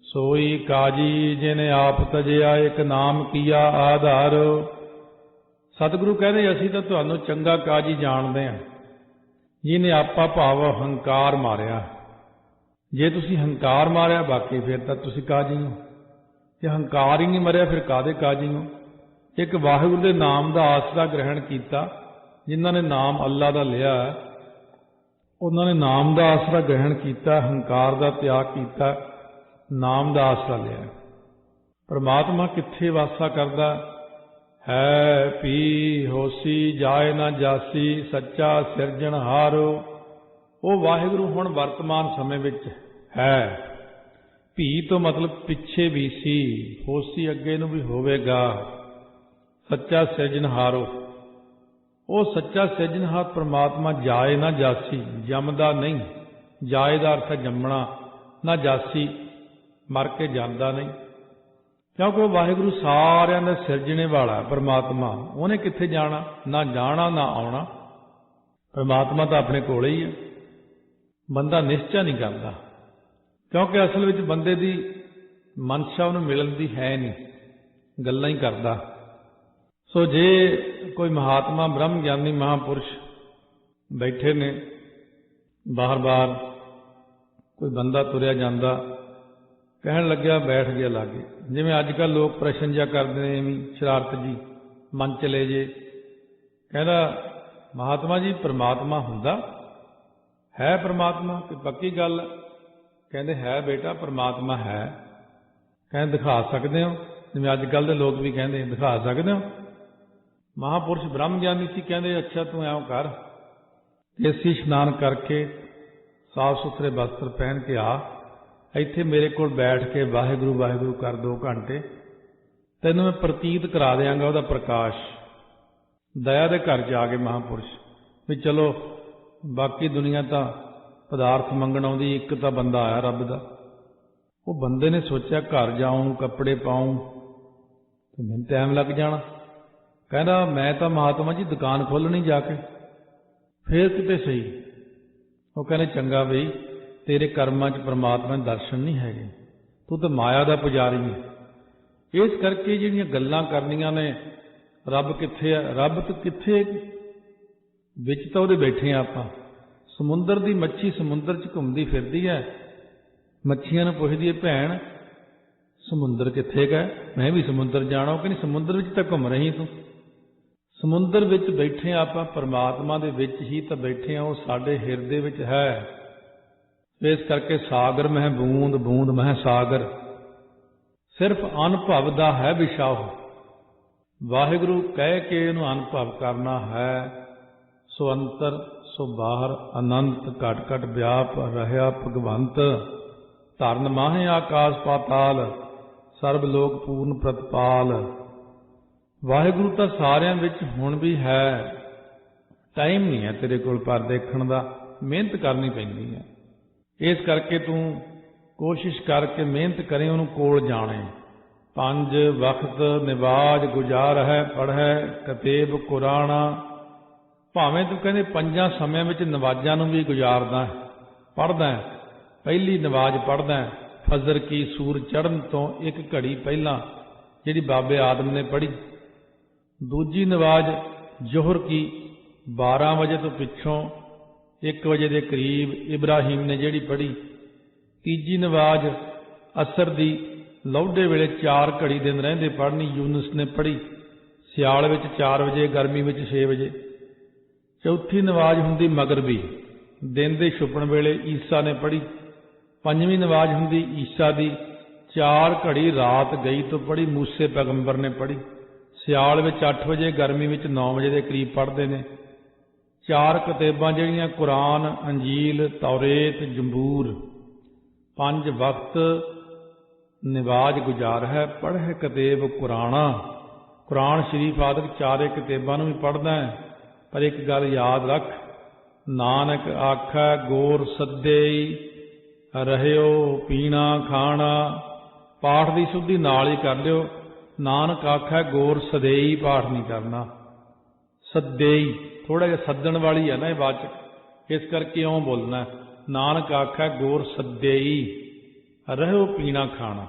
ਸੋਈ ਕਾਜੀ ਜਿਨੇ ਆਪ ਤਜਿਆ, ਇੱਕ ਨਾਮ ਕੀਆ ਆਧਾਰ। ਸਤਿਗੁਰੂ ਕਹਿੰਦੇ ਅਸੀਂ ਤਾਂ ਤੁਹਾਨੂੰ ਚੰਗਾ ਕਾਜੀ ਜਾਣਦੇ ਹਾਂ, ਜਿਹਨੇ ਆਪਾ ਭਾਵ ਹੰਕਾਰ ਮਾਰਿਆ। ਜੇ ਤੁਸੀਂ ਹੰਕਾਰ ਮਾਰਿਆ ਬਾਕੀ ਫਿਰ ਤਾਂ ਤੁਸੀਂ ਕਾਜੀ ਹੋ, ਜੇ ਹੰਕਾਰ ਹੀ ਨਹੀਂ ਮਰਿਆ ਫਿਰ ਕਾਹਦੇ ਕਾਜੀ ਹੋ। ਇੱਕ ਵਾਹਿਗੁਰੂ ਦੇ ਨਾਮ ਦਾ ਆਸਰਾ ਗ੍ਰਹਿਣ ਕੀਤਾ, ਜਿਨ੍ਹਾਂ ਨੇ ਨਾਮ ਅੱਲਾ ਦਾ ਲਿਆ ਉਹਨਾਂ ਨੇ ਨਾਮ ਦਾ ਆਸਰਾ ਗ੍ਰਹਿਣ ਕੀਤਾ, ਹੰਕਾਰ ਦਾ ਤਿਆਗ ਕੀਤਾ, ਨਾਮ ਦਾ ਆਸਰਾ ਲਿਆ। ਪਰਮਾਤਮਾ ਕਿੱਥੇ ਵਾਸਾ ਕਰਦਾ ਹੈ? ਪੀ ਹੋਸੀ ਜਾਏ ਨਾ ਜਾਸੀ, ਸੱਚਾ ਸਿਰਜਣਹਾਰ। ਉਹ ਵਾਹਿਗੁਰੂ ਹੁਣ ਵਰਤਮਾਨ ਸਮੇਂ ਵਿੱਚ ਹੈ। ਭੀ ਤੋਂ ਮਤਲਬ ਪਿੱਛੇ ਵੀ ਸੀ, ਹੋਸੀ ਅੱਗੇ ਨੂੰ ਵੀ ਹੋਵੇਗਾ। ਸੱਚਾ ਸਿਰਜਣਹਾਰੋ, ਉਹ ਸੱਚਾ ਸਿਰਜਣਹਾਰ ਪਰਮਾਤਮਾ ਜਾਏ ਨਾ ਜਾਸੀ, ਜੰਮਦਾ ਨਹੀਂ। ਜਾਏ ਦਾ ਅਰਥ ਹੈ ਜੰਮਣਾ, ਨਾ ਜਾਸੀ ਮਰ ਕੇ ਜਾਂਦਾ ਨਹੀਂ, ਕਿਉਂਕਿ ਉਹ ਵਾਹਿਗੁਰੂ ਸਾਰਿਆਂ ਦਾ ਸਿਰਜਣੇ ਵਾਲਾ ਪਰਮਾਤਮਾ। ਉਹਨੇ ਕਿੱਥੇ ਜਾਣਾ? ਨਾ ਜਾਣਾ ਨਾ ਆਉਣਾ। ਪਰਮਾਤਮਾ ਤਾਂ ਆਪਣੇ ਕੋਲ ਹੀ ਹੈ। ਬੰਦਾ ਨਿਸ਼ਚਾ ਨਹੀਂ ਕਰਦਾ, ਕਿਉਂਕਿ ਅਸਲ ਵਿੱਚ ਬੰਦੇ ਦੀ ਮਨਸ਼ਾ ਉਹਨੂੰ ਮਿਲਣ ਦੀ ਹੈ ਨਹੀਂ, ਗੱਲਾਂ ਹੀ ਕਰਦਾ। ਸੋ ਜੇ ਕੋਈ ਮਹਾਤਮਾ ਬ੍ਰਹਮ ਗਿਆਨੀ ਮਹਾਂਪੁਰਸ਼ ਬੈਠੇ ਨੇ ਬਾਹਰ, ਕੋਈ ਬੰਦਾ ਤੁਰਿਆ ਜਾਂਦਾ, ਕਹਿਣ ਲੱਗਿਆ ਬੈਠ ਗਿਆ ਲਾਗੇ। ਜਿਵੇਂ ਅੱਜ ਕੱਲ੍ਹ ਲੋਕ ਪ੍ਰਸ਼ਨ ਜਿਹਾ ਕਰਦੇ ਨੇ, ਐਵੇਂ ਸ਼ਰਾਰਤ ਜੀ ਮਨ ਚਲੇ ਜੇ। ਕਹਿੰਦਾ ਮਹਾਤਮਾ ਜੀ ਪਰਮਾਤਮਾ ਹੁੰਦਾ ਹੈ? ਪਰਮਾਤਮਾ ਕੋਈ ਪੱਕੀ ਗੱਲ? ਕਹਿੰਦੇ ਹੈ ਬੇਟਾ, ਪਰਮਾਤਮਾ ਹੈ। ਕਹਿੰਦੇ ਦਿਖਾ ਸਕਦੇ ਹੋ? ਜਿਵੇਂ ਅੱਜ ਕੱਲ੍ਹ ਦੇ ਲੋਕ ਵੀ ਕਹਿੰਦੇ ਦਿਖਾ ਸਕਦੇ ਹੋ? ਮਹਾਂਪੁਰਸ਼ ਬ੍ਰਹਮ ਗਿਆਨੀ ਸੀ, ਕਹਿੰਦੇ ਅੱਛਾ ਤੂੰ ਐਂ ਕਰ, ਦੇਸੀ ਇਸ਼ਨਾਨ ਕਰਕੇ ਸਾਫ ਸੁਥਰੇ ਵਸਤਰ ਪਹਿਨ ਕੇ ਆ, ਇੱਥੇ ਮੇਰੇ ਕੋਲ ਬੈਠ ਕੇ ਵਾਹਿਗੁਰੂ ਵਾਹਿਗੁਰੂ ਕਰ 2 ਘੰਟੇ, ਤੈਨੂੰ ਮੈਂ ਪ੍ਰਤੀਤ ਕਰਾ ਦਿਆਂਗਾ ਉਹਦਾ ਪ੍ਰਕਾਸ਼। ਦਇਆ ਦੇ ਘਰ ਜਾ ਕੇ ਮਹਾਂਪੁਰਸ਼ ਵੀ ਚਲੋ, ਬਾਕੀ ਦੁਨੀਆ ਤਾਂ ਪਦਾਰਥ ਮੰਗਣ ਆਉਂਦੀ, ਇੱਕ ਤਾਂ ਬੰਦਾ ਆਇਆ ਰੱਬ ਦਾ। ਉਹ ਬੰਦੇ ਨੇ ਸੋਚਿਆ ਘਰ ਜਾਊਂ, ਕੱਪੜੇ ਪਾਊਂ ਤੇ ਮੈਨੂੰ ਟਾਈਮ ਲੱਗ ਜਾਣਾ। ਕਹਿੰਦਾ ਮੈਂ ਤਾਂ ਮਹਾਤਮਾ ਜੀ ਦੁਕਾਨ ਖੋਲ੍ਹਣੀ ਜਾ ਕੇ, ਫੇਰ ਕਿਤੇ ਸਹੀ। ਉਹ ਕਹਿੰਦੇ ਚੰਗਾ ਬਈ, ਤੇਰੇ ਕਰਮਾਂ 'ਚ ਪਰਮਾਤਮਾ ਦੇ ਦਰਸ਼ਨ ਨਹੀਂ ਹੈਗੇ, ਤੂੰ ਤਾਂ ਮਾਇਆ ਦਾ ਪੁਜਾਰੀ ਹੈ। ਇਸ ਕਰਕੇ ਜਿਹੜੀਆਂ ਗੱਲਾਂ ਕਰਨੀਆਂ ਨੇ ਰੱਬ ਕਿੱਥੇ ਆ, ਰੱਬ ਤਾਂ ਕਿੱਥੇ ਵਿੱਚ ਤਾਂ ਉਹਦੇ ਬੈਠੇ ਆ ਆਪਾਂ। ਸਮੁੰਦਰ ਦੀ ਮੱਛੀ ਸਮੁੰਦਰ 'ਚ ਘੁੰਮਦੀ ਫਿਰਦੀ ਹੈ, ਮੱਛੀਆਂ ਨੂੰ ਪੁੱਛਦੀ ਹੈ ਭੈਣ ਸਮੁੰਦਰ ਕਿੱਥੇ ਗਾ? ਮੈਂ ਵੀ ਸਮੁੰਦਰ ਜਾਣਾ। ਉਹ ਕਹਿੰਦੀ ਸਮੁੰਦਰ ਵਿੱਚ ਤਾਂ ਘੁੰਮ ਰਹੀ ਤੂੰ। ਸਮੁੰਦਰ ਵਿੱਚ ਬੈਠੇ ਆਪਾਂ, ਪਰਮਾਤਮਾ ਦੇ ਵਿੱਚ ਹੀ ਤਾਂ ਬੈਠੇ ਆ, ਉਹ ਸਾਡੇ ਹਿਰਦੇ ਵਿੱਚ ਹੈ। ਇਸ ਕਰਕੇ ਸਾਗਰ ਮਹਿ ਬੂੰਦ, ਬੂੰਦ ਮਹਿ ਸਾਗਰ, ਸਿਰਫ ਅਨੁਭਵ ਦਾ ਹੈ ਵਿਸ਼ਾ। ਵਾਹਿਗੁਰੂ ਕਹਿ ਕੇ ਇਹਨੂੰ ਅਨੁਭਵ ਕਰਨਾ ਹੈ। सो अंतर सो बाहर अनंत घट घट व्याप रहा भगवंत धरन माहे आकाश पाताल सर्व लोक पूर्ण प्रतपाल। वाहिगुरु तो सारिਆਂ ਵਿੱਚ ਹੁਣ भी है, टाइम नहीं है तेरे कोल पर देखण दा, मेहनत करनी पैंदी है। इस करके तू कोशिश करके मेहनत करें ਉਹਨੂੰ कोल जाने। पंज वक्त निवाज गुजार है पढ़ै कतेब कुराना। भावें तू कहने पंजा समियां ਵਿੱਚ नवाजां ਨੂੰ भी गुजारदा है, पढ़दा है। पहली नवाज पढ़दा है फजर की सूरज चढ़न तो एक घड़ी पहला जिहड़ी बाबे आदम ने पढ़ी। दूजी नवाज जोहर की 12 बजे तो पिछों 1 बजे के करीब इब्राहिम ने जिहड़ी पढ़ी। तीजी नवाज असर दी लौडे वेले 4 घड़ी दिन रहिंदे पढ़नी यूनुस ने पढ़ी। सियाल विच 4 बजे, गर्मी विच 6 बजे। चौथी नवाज हुंदी मगरबी, दिन दे छुपण वेले ईसा ने पढ़ी। पंजवीं नवाज हुंदी ईसा दी 4 घड़ी रात गई तो पढ़ी, मूसे पैगंबर ने पढ़ी। सियाल विच 8 बजे, गर्मी विच 9 बजे के करीब पढ़ते हैं। 4 किताबां जिहड़ियां कुरान, अंजील, तौरेत, जंबूर। 5 वक्त निवाज गुजार है पढ़े कतेब कुराना। कुरान शरीफ आदि 4 किताबां भी पढ़दा है, पर एक गल याद रख, नानक आखै गोर सद्दे रहियो पीना खाना। पाठ की शुद्धि नाल ही कर लियो। नानक आखै गोर सदेई पाठ नहीं करना। सदेई थोड़ा जिहा सद्दण वाली है ना ये वाचक, इस करके इउं बोलना। नानक आखै गोर सदेई रहियो पीना खाना।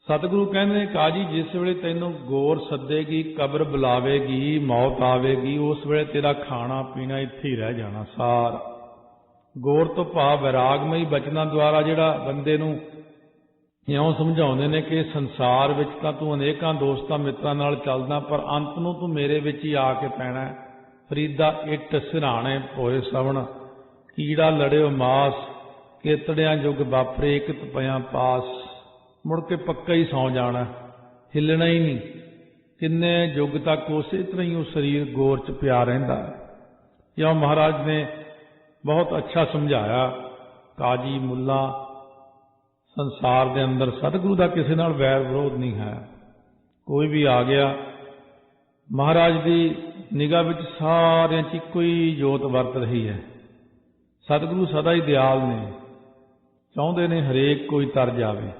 सतगुरु कहते काजी जिस वेले तैनूं गोर सदेगी, कब्र बुलावेगी, मौत आवेगी, उस वेले तेरा खाना पीना इत्थे ही रह जाना सारा। गोर तो भाव वैरागमई बचनां द्वारा जिहड़ा बंदे नूं इउं समझाउंदे ने कि संसार विच तां तूं अनेकां दोस्तां मित्रां नाल चलदा, पर अंत नूं तूं मेरे विच ही आके पैणा। फरीदा इट सिरहाणे होए सवण, कीड़ा लड़ियो मास, केतड़ियां जुग वापरे इक तपयां पास। मुड़ के पक्का ही सौ जाना, हिलना ही नहीं। किन्ने युग तक उसे तरह ही उस शरीर गोर च पिया रहिंदा है। इउं महाराज ने बहुत अच्छा समझाया। काजी मुल्ला संसार के अंदर सतगुरु का किसी नाल वैर विरोध नहीं है। कोई भी आ गया, महाराज की निगाह विच सारियां च इक्को ही जोत वरत रही है। सतगुरु सदा ही दयाल ने, चाहुंदे ने हरेक कोई तर जावे।